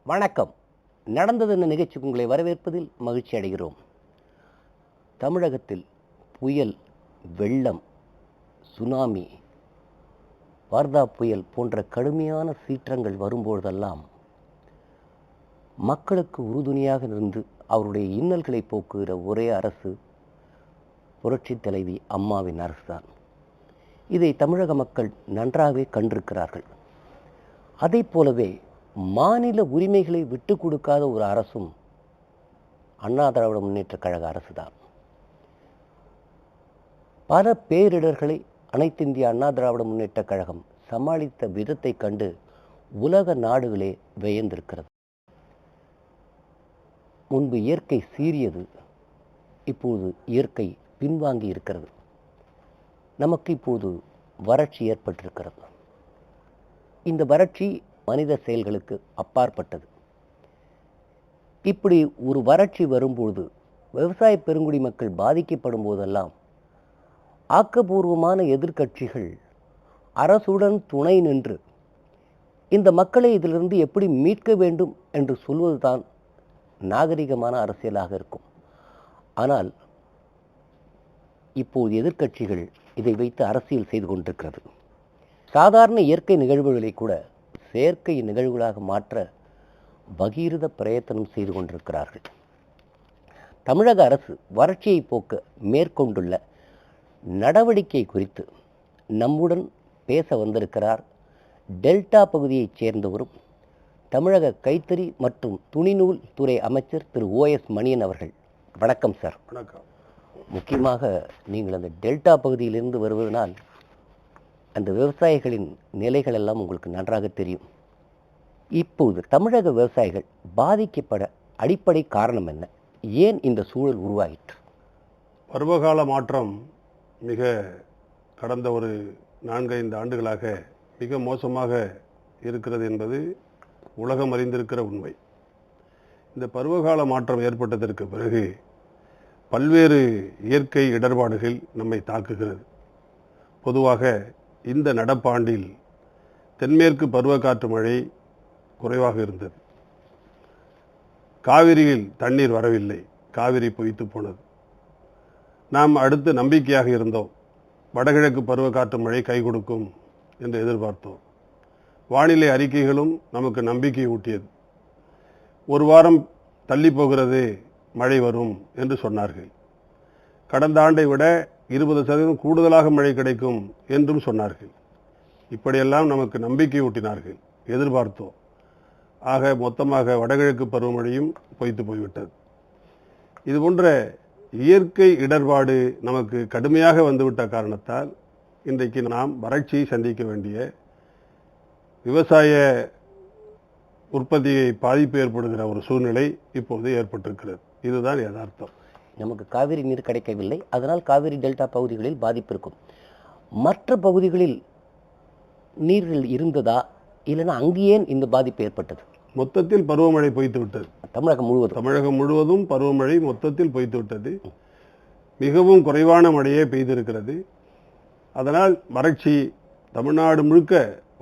வணக்கம். நடந்தது என்ன நிகழ்ச்சிக்கு உங்களை வரவேற்பதில் மகிழ்ச்சி அடைகிறோம். தமிழகத்தில் புயல், வெள்ளம், சுனாமி, வார்தா புயல் போன்ற கடுமையான சீற்றங்கள் வரும்போதெல்லாம் மக்களுக்கு உறுதுணையாக இருந்து அவருடைய இன்னல்களை போக்குகிற ஒரே அரசு புரட்சித் தலைவி அம்மாவின் அரசுதான். இதை தமிழக மக்கள் நன்றாகவே கண்டிருக்கிறார்கள். அதை போலவே மாநில உரிமைகளை விட்டு கொடுக்காத ஒரு அரசும் அண்ணா திராவிட முன்னேற்றக் கழக அரசுதான். பல பேரிடர்களை அனைத்து இந்திய அண்ணா திராவிட முன்னேற்றக் கழகம் சமாளித்த விதத்தை கண்டு உலக நாடுகளே வியந்திருக்கிறது. முன்பு இயற்கை சீறியது, இப்போது இயற்கை பின்வாங்கி இருக்கிறது. நமக்கு இப்போது வறட்சி ஏற்பட்டிருக்கிறது. இந்த வறட்சி மனித செயல்களுக்கு அப்பாற்பட்டது. இப்படி ஒரு வறட்சி வரும்போது விவசாய பெருங்குடி மக்கள் பாதிக்கப்படும் போதெல்லாம் ஆக்கப்பூர்வமான எதிர்க்கட்சிகள் அரசுடன் துணை நின்று இந்த மக்களை இதிலிருந்து எப்படி மீட்க வேண்டும் என்று சொல்வதுதான் நாகரிகமான அரசியலாக இருக்கும். ஆனால் இப்போது எதிர்க்கட்சிகள் இதை வைத்து அரசியல் செய்து கொண்டிருக்கிறது. சாதாரண இயற்கை நிகழ்வுகளை கூட செயற்கை நிகழ்வுகளாக மாற்ற பகீரத பிரயத்தனம் செய்து கொண்டிருக்கிறார்கள். தமிழக அரசு வறட்சியை போக்க மேற்கொண்டுள்ள நடவடிக்கை குறித்து நம்முடன் பேச வந்திருக்கிறார் டெல்டா பகுதியைச் சேர்ந்தவரும் தமிழக கைத்தறி மற்றும் துணிநூல் துறை அமைச்சர் திரு OS மணியன் அவர்கள். வணக்கம் சார். வணக்கம். முக்கியமாக நீங்கள் அந்த டெல்டா பகுதியிலிருந்து வருவதனால் அந்த விவசாயிகளின் நிலைகள் எல்லாம் உங்களுக்கு நன்றாக தெரியும். இப்போது தமிழக விவசாயிகள் பாதிக்கப்பட அடிப்படை காரணம் என்ன? ஏன் இந்த சூழல் உருவாயிற்று? பருவகால மாற்றம் மிக கடந்த ஒரு 4-5 ஆண்டுகளாக மிக மோசமாக இருக்கிறது என்பது உலகம் அறிந்திருக்கிற உண்மை. இந்த பருவகால மாற்றம் ஏற்பட்டதற்கு பிறகு பல்வேறு இயற்கை இடர்பாடுகள் நம்மை தாக்குகிறது. பொதுவாக இந்த நடப்பாண்டில் தென்மேற்கு பருவக்காற்று மழை குறைவாக இருந்தது. காவிரியில் தண்ணீர் வரவில்லை, காவிரி பொய்த்து போனது. நாம் அடுத்து நம்பிக்கையாக இருந்தோம், வடகிழக்கு பருவக்காற்று மழை கை கொடுக்கும் என்று எதிர்பார்த்தோம். வானிலை அறிக்கைகளும் நமக்கு நம்பிக்கை ஊட்டியது. ஒரு வாரம் தள்ளி போகிறது, மழை வரும் என்று சொன்னார்கள். கடந்த ஆண்டை விட 20% கூடுதலாக மழை கிடைக்கும் என்றும் சொன்னார்கள். இப்படியெல்லாம் நமக்கு நம்பிக்கை ஊட்டினார்கள், எதிர்பார்த்தோம். ஆக மொத்தமாக வடகிழக்கு பருவமழையும் பொய்த்து போய்விட்டது. இது போன்ற இயற்கை இடர்பாடு நமக்கு கடுமையாக வந்துவிட்ட காரணத்தால் இன்றைக்கு நாம் வறட்சியை சந்திக்க வேண்டிய, விவசாய உற்பத்தியை பாதிப்பு ஏற்படுகிற ஒரு சூழ்நிலை இப்போது ஏற்பட்டிருக்கிறது. இதுதான் யதார்த்தம். நமக்கு காவிரி நீர் கிடைக்கவில்லை, அதனால் காவிரி டெல்டா பகுதிகளில் பாதிப்பு இருக்கும். மற்ற பகுதிகளில் நீர்கள் இருந்ததா, இல்லைன்னா அங்கே ஏன் இந்த பாதிப்பு ஏற்பட்டது? மொத்தத்தில் பருவமழை பொய்த்து விட்டது. தமிழகம் முழுவதும் பருவமழை மொத்தத்தில் பொய்த்து விட்டது. மிகவும் குறைவான மழையே பெய்திருக்கிறது. அதனால் வறட்சி, தமிழ்நாடு முழுக்க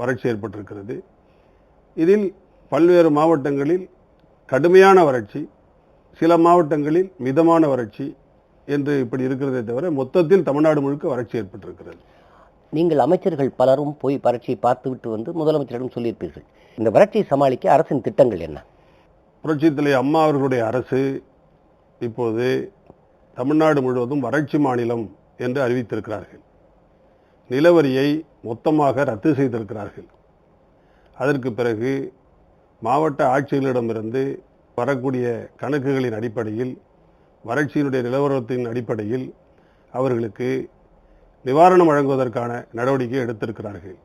வறட்சி ஏற்பட்டிருக்கிறது. இதில் பல்வேறு மாவட்டங்களில் கடுமையான வறட்சி, சில மாவட்டங்களில் மிதமான வறட்சி என்று இப்படி இருக்கிறதே தவிர மொத்தத்தில் தமிழ்நாடு முழுக்க வறட்சி ஏற்பட்டிருக்கிறது. நீங்கள் அமைச்சர்கள் பலரும் போய் வறட்சியை பார்த்துவிட்டு வந்து முதலமைச்சரிடம் சொல்லியிருப்பீர்கள். இந்த வறட்சியை சமாளிக்க அரசின் திட்டங்கள் என்ன? புரட்சித் தலைவி அம்மா அவர்களுடைய அரசு இப்போது தமிழ்நாடு முழுவதும் வறட்சி மாநிலம் என்று அறிவித்திருக்கிறார்கள். நிலவரியை மொத்தமாக ரத்து செய்திருக்கிறார்கள். அதற்கு பிறகு மாவட்ட ஆட்சியர்களிடமிருந்து வரக்கூடிய கணக்குகளின் அடிப்படையில், வறட்சியினுடைய நிலவரத்தின் அடிப்படையில் அவர்களுக்கு நிவாரணம் வழங்குவதற்கான நடவடிக்கை எடுத்திருக்கிறார்கள்.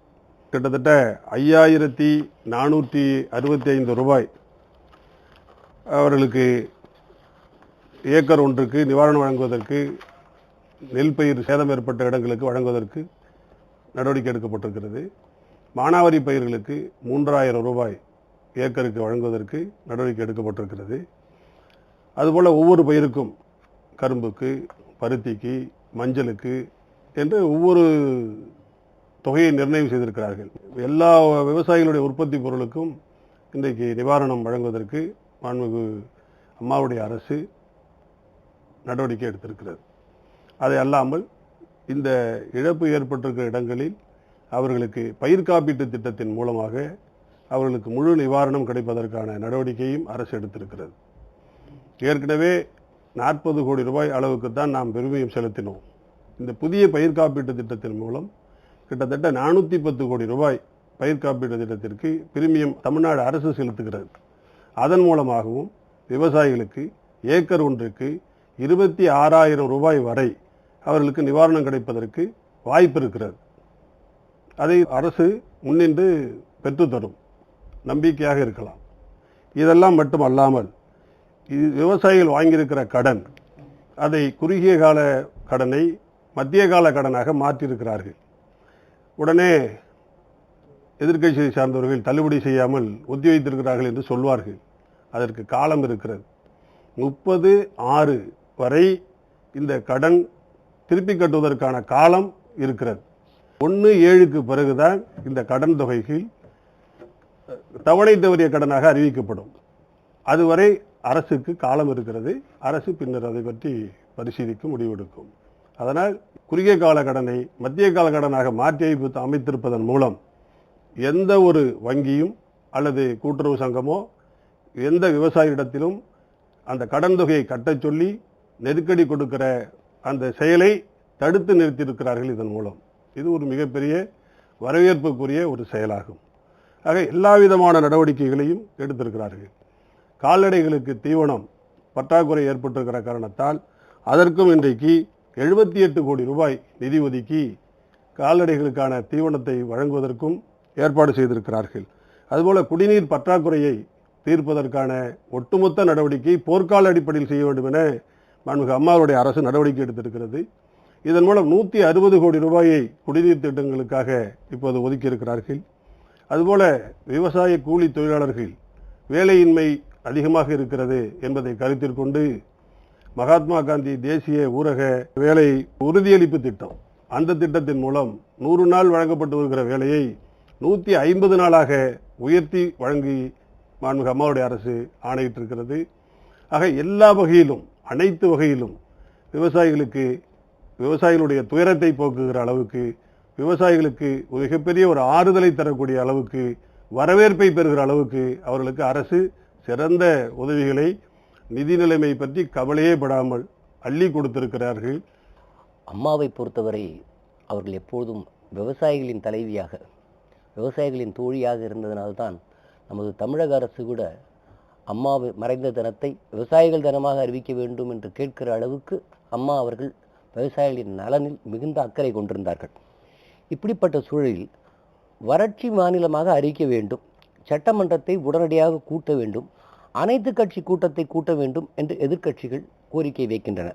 கிட்டத்தட்ட 5465 ரூபாய் அவர்களுக்கு ஏக்கர் ஒன்றுக்கு நிவாரணம் வழங்குவதற்கு, நெல் பயிர் சேதம் ஏற்பட்ட இடங்களுக்கு வழங்குவதற்கு நடவடிக்கை எடுக்கப்பட்டிருக்கிறது. மானாவாரி பயிர்களுக்கு 3000 ரூபாய் ஏக்கருக்கு வழங்குவதற்கு நடவடிக்கை எடுக்கப்பட்டிருக்கிறது. அதுபோல் ஒவ்வொரு பயிருக்கும், கரும்புக்கு, பருத்திக்கு, மஞ்சளுக்கு என்று ஒவ்வொரு தொகையை நிர்ணயம் செய்திருக்கிறார்கள். எல்லா விவசாயிகளுடைய உற்பத்தி பொருளுக்கும் இன்றைக்கு நிவாரணம் வழங்குவதற்கு மாண்புமிகு அம்மாவுடைய அரசு நடவடிக்கை எடுத்திருக்கிறது. அதை அல்லாமல் இந்த இழப்பு ஏற்பட்டிருக்கிற இடங்களில் அவர்களுக்கு பயிர் காப்பீட்டு திட்டத்தின் மூலமாக அவர்களுக்கு முழு நிவாரணம் கிடைப்பதற்கான நடவடிக்கையும் அரசு எடுத்திருக்கிறது. ஏற்கனவே 40 கோடி ரூபாய் அளவுக்கு தான் நாம் பெருமையும் செலுத்தினோம். இந்த புதிய பயிர் காப்பீட்டு திட்டத்தின் மூலம் கிட்டத்தட்ட 410 கோடி ரூபாய் பயிர் காப்பீட்டு திட்டத்திற்கு பிரீமியம் தமிழ்நாடு அரசு செலுத்துகிறது. அதன் மூலமாகவும் விவசாயிகளுக்கு ஏக்கர் ஒன்றுக்கு 26,000 ரூபாய் வரை அவர்களுக்கு நிவாரணம் கிடைப்பதற்கு வாய்ப்பு இருக்கிறது. அதை அரசு முன்னின்று பெற்றுத்தரும், நம்பிக்கையாக இருக்கலாம். இதெல்லாம் மட்டும் அல்லாமல் விவசாயிகள் வாங்கியிருக்கிற கடன், அதை குறுகிய கால கடனை மத்திய கால கடனாக மாற்றியிருக்கிறார்கள். உடனே எதிர்க்கட்சியை சார்ந்தவர்கள் தள்ளுபடி செய்யாமல் ஒத்தி வைத்திருக்கிறார்கள் என்று சொல்வார்கள். அதற்கு காலம் இருக்கிறது. 30/6 வரை இந்த கடன் திருப்பி கட்டுவதற்கான காலம் இருக்கிறது. 1/7க்கு பிறகுதான் இந்த கடன் தொகைகள் தவணை தவறிய கடனாக அறிவிக்கப்படும். அதுவரை அரசுக்கு காலம் இருக்கிறது. அரசு பின்னர் அதை பற்றி பரிசீலிக்கும், முடிவெடுக்கும். அதனால் குறுகிய கால கடனை மத்திய கால கடனாக மாற்றி அமைத்திருப்பதன் மூலம் எந்த ஒரு வங்கியும் அல்லது கூட்டுறவு சங்கமோ எந்த விவசாயியிடத்திலும் அந்த கடன் தொகையை கட்டச் சொல்லி நெருக்கடி கொடுக்கிற அந்த செயலை தடுத்து நிறுத்தியிருக்கிறார்கள். இதன் மூலம் இது ஒரு மிகப்பெரிய வரவேற்புக்குரிய ஒரு செயலாகும். ஆக எல்லா விதமான நடவடிக்கைகளையும் எடுத்திருக்கிறார்கள். கால்நடைகளுக்கு தீவனம் பற்றாக்குறை ஏற்பட்டிருக்கிற காரணத்தால் அதற்கும் இன்றைக்கு 78 கோடி ரூபாய் நிதி ஒதுக்கி கால்நடைகளுக்கான தீவனத்தை வழங்குவதற்கும் ஏற்பாடு செய்திருக்கிறார்கள். அதுபோல குடிநீர் பற்றாக்குறையை தீர்ப்பதற்கான ஒட்டுமொத்த நடவடிக்கை போர்க்கால அடிப்படையில் செய்ய வேண்டும் என மாண்புமிகு அம்மாவுடைய அரசு நடவடிக்கை எடுத்திருக்கிறது. இதன் மூலம் 160 கோடி ரூபாயை குடிநீர் திட்டங்களுக்காக இப்போது ஒதுக்கி இருக்கிறார்கள். அதுபோல விவசாய கூலி தொழிலாளர்கள் வேலையின்மை அதிகமாக இருக்கிறது என்பதை கருத்தில் கொண்டு மகாத்மா காந்தி தேசிய ஊரக வேலை உறுதியளிப்பு திட்டம், அந்த திட்டத்தின் மூலம் 100 நாள் வழங்கப்பட்டு வருகிற வேலையை 150 நாளாக உயர்த்தி வழங்கி மாண்புமிகு அம்மாவுடைய அரசு ஆணையிட்டிருக்கிறது. ஆக எல்லா வகையிலும், அனைத்து வகையிலும் விவசாயிகளுடைய துயரத்தை போக்குகிற அளவுக்கு, விவசாயிகளுக்கு மிகப்பெரிய ஒரு ஆறுதலை தரக்கூடிய அளவுக்கு, வரவேற்பை பெறுகிற அளவுக்கு அவர்களுக்கு அரசு சிறந்த உதவிகளை நிதி நிலைமை பற்றி கவலையே படாமல் அள்ளி கொடுத்திருக்கிறார்கள். அம்மாவை பொறுத்தவரை அவர்கள் எப்பொழுதும் விவசாயிகளின் தலைவியாக, விவசாயிகளின் தோழியாக இருந்ததனால்தான் நமது தமிழக அரசு கூட அம்மா மறைந்த தினத்தை விவசாயிகள் தினமாக அறிவிக்க வேண்டும் என்று கேட்கிற அளவுக்கு அம்மா அவர்கள் விவசாயிகளின் நலனில் மிகுந்த அக்கறை கொண்டிருந்தார்கள். இப்படிப்பட்ட சூழலில் வறட்சி மாநிலமாக அறிவிக்க வேண்டும், சட்டமன்றத்தை உடனடியாக கூட்ட வேண்டும், அனைத்து கட்சி கூட்டத்தை கூட்ட வேண்டும் என்று எதிர்க்கட்சிகள் கோரிக்கை வைக்கின்றன.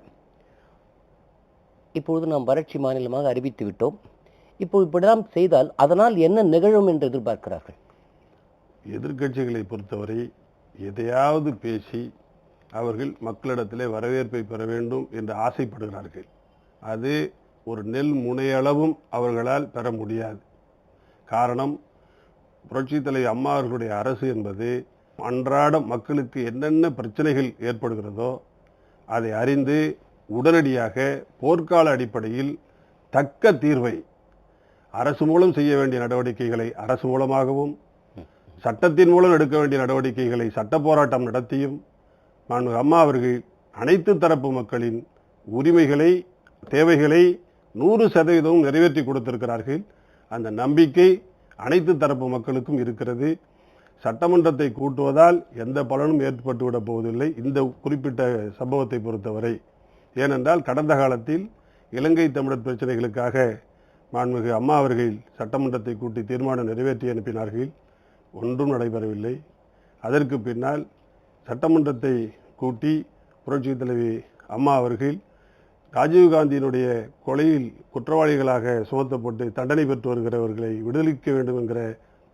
இப்பொழுது நாம் வறட்சி மாநிலமாக அறிவித்து விட்டோம். இப்போ இப்படிலாம் செய்தால் அதனால் என்ன நிகழும் என்று எதிர்பார்க்கிறார்கள்? எதிர்க்கட்சிகளை பொறுத்தவரை எதையாவது பேசி அவர்கள் மக்களிடத்திலே வரவேற்பை பெற வேண்டும் என்று ஆசைப்படுகிறார்கள். அது ஒரு நெல் முனையளவும் அவர்களால் பெற முடியாது. காரணம், புரட்சித் தலைவர் அம்மா அவர்களுடைய அரசு என்பது அன்றாட மக்களுக்கு என்னென்ன பிரச்சனைகள் ஏற்படுகிறதோ அதை அறிந்து உடனடியாக போர்க்கால அடிப்படையில் தக்க தீர்வை அரசு மூலம் செய்ய வேண்டிய நடவடிக்கைகளை அரசு மூலமாகவும், சட்டத்தின் மூலம் எடுக்க வேண்டிய நடவடிக்கைகளை சட்ட போராட்டம் நடத்தியும் மாண்புமிகு அம்மா அவர்கள் அனைத்து தரப்பு மக்களின் உரிமைகளை, தேவைகளை 100% நிறைவேற்றி கொடுத்திருக்கிறார்கள். அந்த நம்பிக்கை அனைத்து தரப்பு மக்களுக்கும் இருக்கிறது. சட்டமன்றத்தை கூட்டுவதால் எந்த பலனும் ஏற்பட்டுவிடப் போவதில்லை இந்த குறிப்பிட்ட சம்பவத்தை பொறுத்தவரை. ஏனென்றால் கடந்த காலத்தில் இலங்கை தமிழர் பிரச்சனைகளுக்காக மாண்புமிகு அம்மா அவர்கள் சட்டமன்றத்தை கூட்டி தீர்மானம் நிறைவேற்றி அனுப்பினார்கள். ஒன்றும் நடைபெறவில்லை. அதற்கு பின்னால் சட்டமன்றத்தை கூட்டி புரட்சித் தலைவி அம்மா அவர்கள் ராஜீவ்காந்தியினுடைய கொலையில் குற்றவாளிகளாக சுமத்தப்பட்டு தண்டனை பெற்று வருகிறவர்களை விடுவிக்க வேண்டும் என்கிற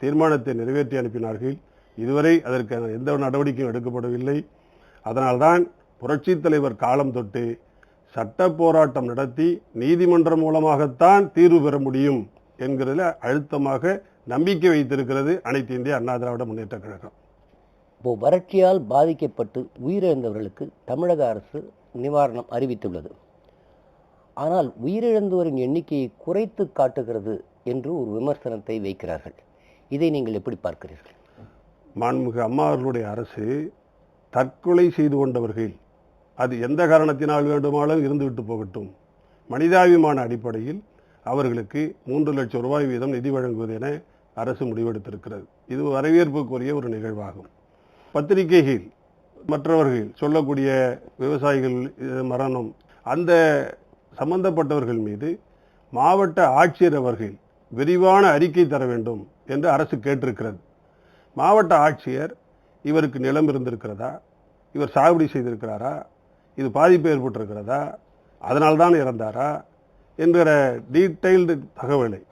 தீர்மானத்தை நிறைவேற்றி அனுப்பினார்கள். இதுவரை அதற்கான எந்த நடவடிக்கையும் எடுக்கப்படவில்லை. அதனால்தான் புரட்சித் தலைவர் காலம் தொட்டு சட்ட போராட்டம் நடத்தி நீதிமன்றம் மூலமாகத்தான் தீர்வு பெற முடியும் என்கிறதில் அழுத்தமாக நம்பிக்கை வைத்திருக்கிறது அனைத்து இந்திய அண்ணா திராவிட முன்னேற்றக் கழகம். இப்போது வறட்சியால் பாதிக்கப்பட்டு உயிரிழந்தவர்களுக்கு தமிழக அரசு நிவாரணம் அறிவித்துள்ளது. ஆனால் உயிரிழந்தோரின் எண்ணிக்கையை குறைத்து காட்டுகிறது என்று ஒரு விமர்சனத்தை வைக்கிறார்கள். இதை நீங்கள் எப்படி பார்க்கிறீர்கள்? மாண்புமிகு அம்மா அவர்களுடைய அரசு தற்கொலை செய்து கொண்டவர்கள் அது எந்த காரணத்தினால் வேண்டுமானாலும் இருந்துவிட்டு போகட்டும், மனிதாபிமான அடிப்படையில் அவர்களுக்கு 3 லட்சம் ரூபாய் வீதம் நிதி வழங்குவது என அரசு முடிவெடுத்திருக்கிறது. இது வரவேற்புக்குரிய ஒரு நிகழ்வாகும். பத்திரிகைகள் மற்றவர்கள் சொல்லக்கூடிய விவசாயிகள் மரணம், அந்த சம்பந்தப்பட்டவர்கள் மீது மாவட்ட ஆட்சியர் அவர்கள் விரிவான அறிக்கை தர வேண்டும் என்று அரசு கேட்டிருக்கிறது. மாவட்ட ஆட்சியர் இவருக்கு நிலம் இருந்திருக்கிறதா, இவர் சாகுபடி செய்திருக்கிறாரா, இது பாதிப்பு ஏற்பட்டிருக்கிறதா, அதனால்தான் இறந்தாரா என்கிற டீட்டெயில்டு தகவலை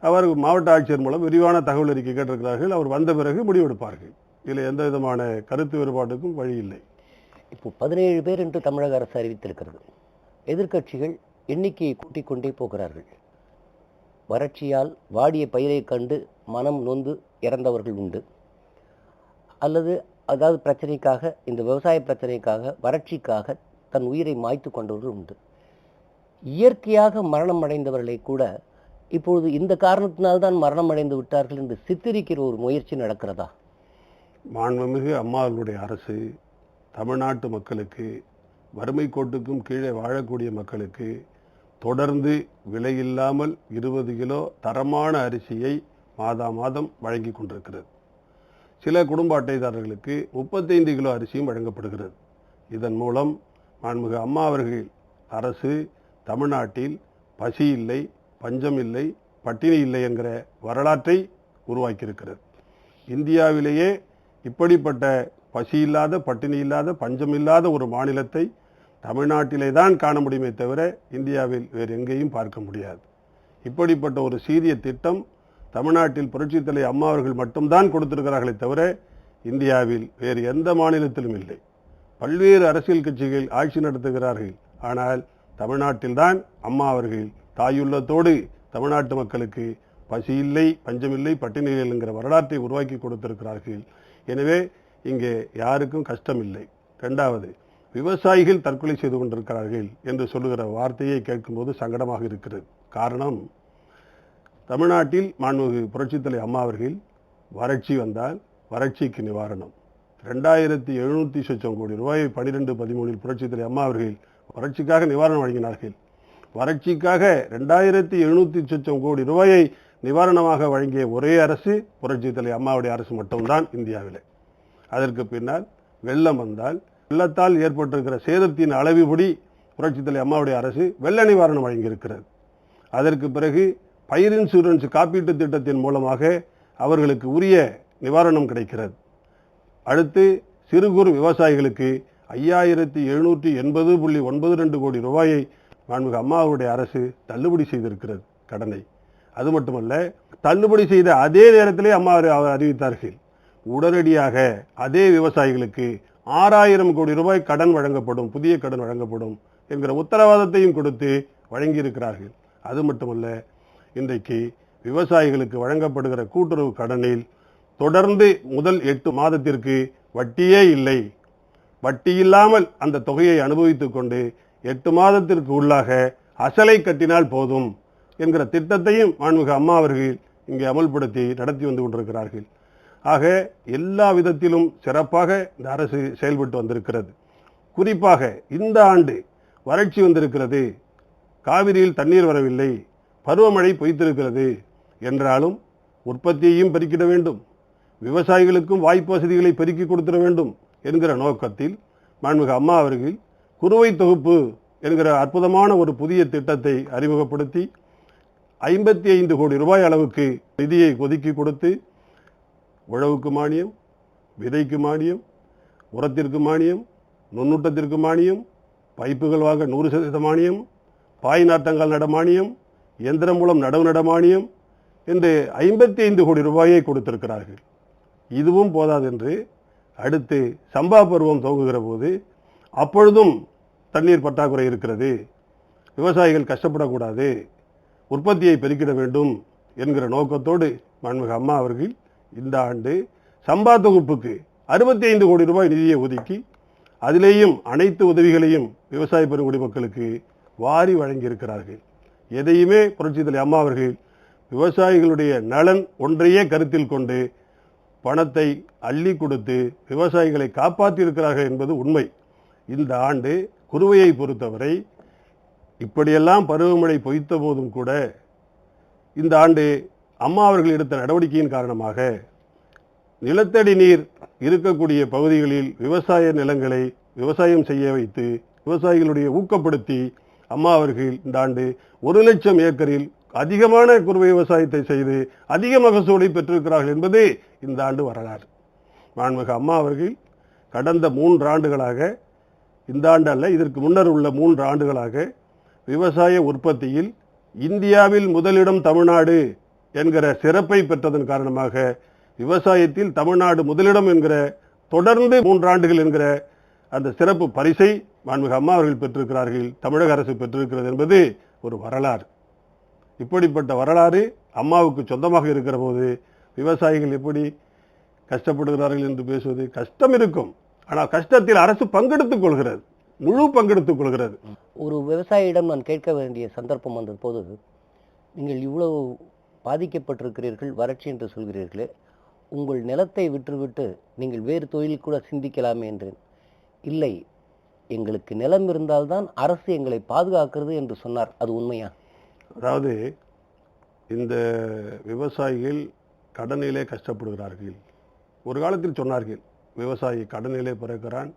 அவர் மாவட்ட ஆட்சியர் மூலம் விரிவான தகவல் அறிக்கை கேட்டிருக்கிறார்கள். அவர் வந்த பிறகு முடிவெடுப்பார்கள். இதில் எந்த விதமான கருத்து வேறுபாட்டுக்கும் வழி இல்லை. இப்போ 17 பேர் என்று தமிழக அரசு அறிவித்திருக்கிறது. எதிர்க்கட்சிகள் எண்ணிக்கையை கூட்டிக் கொண்டே போகிறார்கள். வறட்சியால் வாடிய பயிரை கண்டு மனம் நொந்து இறந்தவர்கள் உண்டு. அதாவது பிரச்சனைக்காக, இந்த விவசாய பிரச்சனைக்காக, வறட்சிக்காக தன் உயிரை மாய்த்து கொண்டவர்கள் உண்டு. இயற்கையாக மரணம் அடைந்தவர்களை கூட இப்பொழுது இந்த காரணத்தினால்தான் மரணம் அடைந்து விட்டார்கள் என்று சித்தரிக்கிற ஒரு முயற்சி நடக்கிறதா? மாண்புமிகு அம்மாவுடைய அரசு தமிழ்நாட்டு மக்களுக்கு, வறுமை கோட்டுக்கும் கீழே வாழக்கூடிய மக்களுக்கு தொடர்ந்து விலையில்லாமல் 20 கிலோ தரமான அரிசியை மாதம் வழங்கி கொண்டிருக்கிறது. சில குடும்ப அட்டைதாரர்களுக்கு 35 கிலோ அரிசியும் வழங்கப்படுகிறது. இதன் மூலம் மாண்புமிகு அம்மா அவர்கள் அரசு தமிழ்நாட்டில் பசி இல்லை, பஞ்சம் இல்லை, பட்டினி இல்லை என்கிற வரலாற்றை உருவாக்கியிருக்கிறது. இந்தியாவிலேயே இப்படிப்பட்ட பசி இல்லாத, பட்டினி இல்லாத, பஞ்சம் இல்லாத ஒரு மாநிலத்தை தமிழ்நாட்டிலே தான் காண முடியுமே தவிர இந்தியாவில் வேறு எங்கேயும் பார்க்க முடியாது. இப்படிப்பட்ட ஒரு சீரிய திட்டம் தமிழ்நாட்டில் புரட்சித் தலைவர் அம்மா அவர்கள் மட்டும்தான் கொடுத்திருக்கிறார்களே தவிர இந்தியாவில் வேறு எந்த மாநிலத்திலும் இல்லை. பல்வேறு அரசியல் கட்சிகள் ஆட்சி நடத்துகிறார்கள். ஆனால் தமிழ்நாட்டில்தான் அம்மா அவர்கள் தாயுள்ளத்தோடு தமிழ்நாட்டு மக்களுக்கு பசி இல்லை, பஞ்சமில்லை, பட்டினி இல்லை என்கிற வரலாற்றை உருவாக்கி கொடுத்திருக்கிறார்கள். எனவே இங்கே யாருக்கும் கஷ்டம் இல்லை. இரண்டாவது, விவசாயிகள் தற்கொலை செய்து கொண்டிருக்கிறார்கள் என்று சொல்லுகிற வார்த்தையை கேட்கும்போது சங்கடமாக இருக்கிறது. காரணம், தமிழ்நாட்டில் மாண்புமிகு புரட்சித் தலைவர் அம்மா அவர்கள் வறட்சி வந்தால் வறட்சிக்கு நிவாரணம் 2700 சொச்சம் கோடி ரூபாயை 12-13 புரட்சித் தலைவர் அம்மா அவர்கள் வறட்சிக்காக நிவாரணம் வழங்கினார்கள். வறட்சிக்காக 2700 சொச்சம் கோடி ரூபாயை நிவாரணமாக வழங்கிய ஒரே அரசு புரட்சித் தலைவர் அம்மாவுடைய அரசு மட்டும்தான் இந்தியாவில். அதற்கு பின்னால் வெள்ளம் வந்தால் வெள்ளத்தால் ஏற்பட்டிருக்கிற சேதத்தின் அளவுபடி புரட்சித் தலைவர் அம்மாவுடைய அரசு வெள்ள நிவாரணம் வழங்கியிருக்கிறது. அதற்கு பிறகு பயிர் இன்சூரன்ஸ் காப்பீட்டு திட்டத்தின் மூலமாக அவர்களுக்கு உரிய நிவாரணம் கிடைக்கிறது. அடுத்து சிறு குறு விவசாயிகளுக்கு 5780.92 கோடி ரூபாயை மாண்புமிகு அம்மாவுடைய அரசு தள்ளுபடி செய்திருக்கிறது கடனை. அது மட்டுமல்ல, தள்ளுபடி செய்த அதே நேரத்திலே அம்மா அறிவித்தார்கள், உடனடியாக அதே விவசாயிகளுக்கு 6000 கோடி ரூபாய் கடன் வழங்கப்படும், புதிய கடன் வழங்கப்படும் என்கிற உத்தரவாதத்தையும் கொடுத்து வழங்கியிருக்கிறார்கள். அது மட்டுமல்ல, இன்றைக்கு விவசாயிகளுக்கு வழங்கப்படுகிற கூட்டுறவு கடனில் தொடர்ந்து முதல் 8 மாதத்திற்கு வட்டியே இல்லை. வட்டி இல்லாமல் அந்த தொகையை அனுபவித்துக் கொண்டு 8 மாதத்திற்கு உள்ளாக அசலை கட்டினால் போதும் என்கிற திட்டத்தையும் மாண்புமிகு அம்மா அவர்கள் இங்கே அமல்படுத்தி நடத்தி வந்து கொண்டிருக்கிறார்கள். ஆக எல்லா விதத்திலும் சிறப்பாக இந்த அரசு செயல்பட்டு வந்திருக்கிறது. குறிப்பாக இந்த ஆண்டு வறட்சி வந்திருக்கிறது, காவிரியில் தண்ணீர் வரவில்லை, பருவமழை பொய்த்திருக்கிறது என்றாலும் உற்பத்தியையும் பெருக்கிட வேண்டும், விவசாயிகளுக்கும் வாய்ப்பு வசதிகளை பெருக்கி கொடுத்திட வேண்டும் என்கிற நோக்கத்தில் மாண்புமிகு அம்மா அவர்கள் குறுவை தொகுப்பு என்கிற அற்புதமான ஒரு புதிய திட்டத்தை அறிமுகப்படுத்தி 55 கோடி ரூபாய் அளவுக்கு நிதியை ஒதுக்கி கொடுத்து உழவுக்கு மானியம், விதைக்கு மானியம், உரத்திற்கு மானியம், நுண்ணூட்டத்திற்கு மானியம், பைப்புகள் வாங்க 100% மானியம், பாய் நாட்டங்கள் நட மானியம், இயந்திரம் மூலம் நடவு நட மானியம் என்று 55 கோடி ரூபாயை கொடுத்திருக்கிறார்கள். இதுவும் போதாதென்று அடுத்து சம்பா பருவம் துவங்குகிற போது அப்பொழுதும் தண்ணீர் பற்றாக்குறை இருக்கிறது, விவசாயிகள் கஷ்டப்படக்கூடாது, உற்பத்தியை பெருக்கிட வேண்டும் என்கிற நோக்கத்தோடு மாண்புமிகு அம்மா அவர்கள் இந்த ஆண்டு சம்பா தொகுப்புக்கு 65 கோடி ரூபாய் நிதியை ஒதுக்கி அதிலேயும் அனைத்து உதவிகளையும் விவசாய பெருங்குடி மக்களுக்கு வாரி வழங்கியிருக்கிறார்கள். எதையுமே புரட்சித் தலைவி அம்மா அவர்கள் விவசாயிகளுடைய நலன் ஒன்றையே கருத்தில் கொண்டு பணத்தை அள்ளி கொடுத்து விவசாயிகளை காப்பாற்றியிருக்கிறார்கள் என்பது உண்மை. இந்த ஆண்டு குறுவையை பொறுத்தவரை இப்படியெல்லாம் பருவமழை பொய்த்த போதும் கூட இந்த ஆண்டு அம்மா அவர்கள் எடுத்த நடவடிக்கையின் காரணமாக நிலத்தடி நீர் இருக்கக்கூடிய பகுதிகளில் விவசாய நிலங்களை விவசாயம் செய்ய வைத்து விவசாயிகளுடைய ஊக்கப்படுத்தி அம்மா அவர்கள் இந்த ஆண்டு 1,00,000 ஏக்கரில் அதிகமான குறுவை விவசாயத்தை செய்து அதிக மகசூலை பெற்றிருக்கிறார்கள் என்பது இந்த ஆண்டு வரலாறு. மாண்புமிகு அம்மா அவர்கள் கடந்த 3 ஆண்டுகளாக, இந்த ஆண்டு அல்ல இதற்கு முன்னர் உள்ள 3 ஆண்டுகளாக விவசாய உற்பத்தியில் இந்தியாவில் முதலிடம் தமிழ்நாடு என்கிற சிறப்பை பெற்றதன் காரணமாக விவசாயத்தில் தமிழ்நாடு முதலிடம் என்கிற தொடர்ந்து 3 ஆண்டுகள் என்கிற அந்த சிறப்பு பரிசை மாண்புமிகு அம்மா அவர்கள் பெற்றிருக்கிறார்கள், தமிழக அரசு பெற்றிருக்கிறது என்பது ஒரு வரலாறு. இப்படிப்பட்ட வரலாறு அம்மாவுக்கு சொந்தமாக இருக்கிற போது விவசாயிகள் எப்படி கஷ்டப்படுகிறார்கள் என்று பேசுவது கஷ்டம் இருக்கும். ஆனால் கஷ்டத்தில் அரசு பங்கெடுத்துக் கொள்கிறது, முழு பங்கெடுத்துக் கொள்கிறது. ஒரு விவசாயியிடம் நான் கேட்க வேண்டிய சந்தர்ப்பம் வந்த போது, நீங்கள் இவ்வளவு பாதிக்கப்பட்டிருக்கிறீர்கள், வறட்சி என்று சொல்கிறீர்களே, உங்கள் நிலத்தை விற்றுவிட்டு நீங்கள் வேறு தொழில் கூட சிந்திக்கலாமே என்றேன். இல்லை, எங்களுக்கு நிலம் இருந்தால்தான் அரசு எங்களை பாதுகாக்கிறது என்று சொன்னார். அது உண்மையா? அதாவது இந்த விவசாயிகள் கடனிலே கஷ்டப்படுகிறார்கள். ஒரு காலத்தில் சொன்னார்கள், விவசாயி கடனிலே பிறக்கிறான்,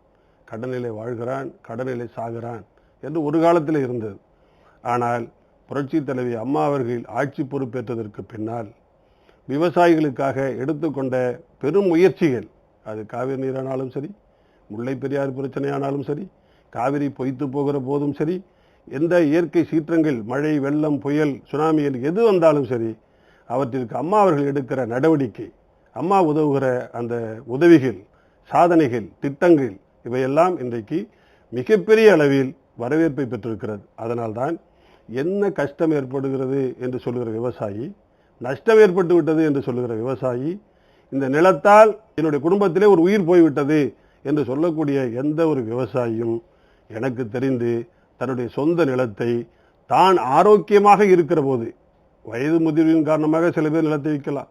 கடனிலே வாழ்கிறான், கடனிலே சாகிறான் என்று ஒரு காலத்தில் இருந்தது. ஆனால் புரட்சி தலைவி அம்மா அவர்கள் ஆட்சி பொறுப்பேற்றதற்கு பின்னால் விவசாயிகளுக்காக எடுத்துக்கொண்ட பெரும் முயற்சிகள், அது காவிரி நீரானாலும் சரி, முல்லை பெரியாறு பிரச்சனையானாலும் சரி, காவிரி பொய்த்து போகிற போதும் சரி, எந்த இயற்கை சீற்றங்கள், மழை, வெள்ளம், புயல், சுனாமி என்று எது வந்தாலும் சரி, அவற்றிற்கு அம்மா அவர்கள் எடுக்கிற நடவடிக்கை, அம்மா உதவுகிற அந்த உதவிகள், சாதனைகள், திட்டங்கள் இவையெல்லாம் இன்றைக்கு மிகப்பெரிய அளவில் வரவேற்பை பெற்றிருக்கிறது. அதனால்தான் என்ன கஷ்டம் ஏற்படுகிறது என்று சொல்லுகிற விவசாயி, நஷ்டம் ஏற்பட்டு விட்டது என்று சொல்லுகிற விவசாயி, இந்த நிலத்தால் என்னுடைய குடும்பத்திலே ஒரு உயிர் போய்விட்டது என்று சொல்லக்கூடிய எந்த ஒரு விவசாயியும் எனக்கு தெரிந்து தன்னுடைய சொந்த நிலத்தை தான் ஆரோக்கியமாக இருக்கிற போது, வயது முதிர்வின் காரணமாக சில பேர் நிலத்தை விற்கலாம்,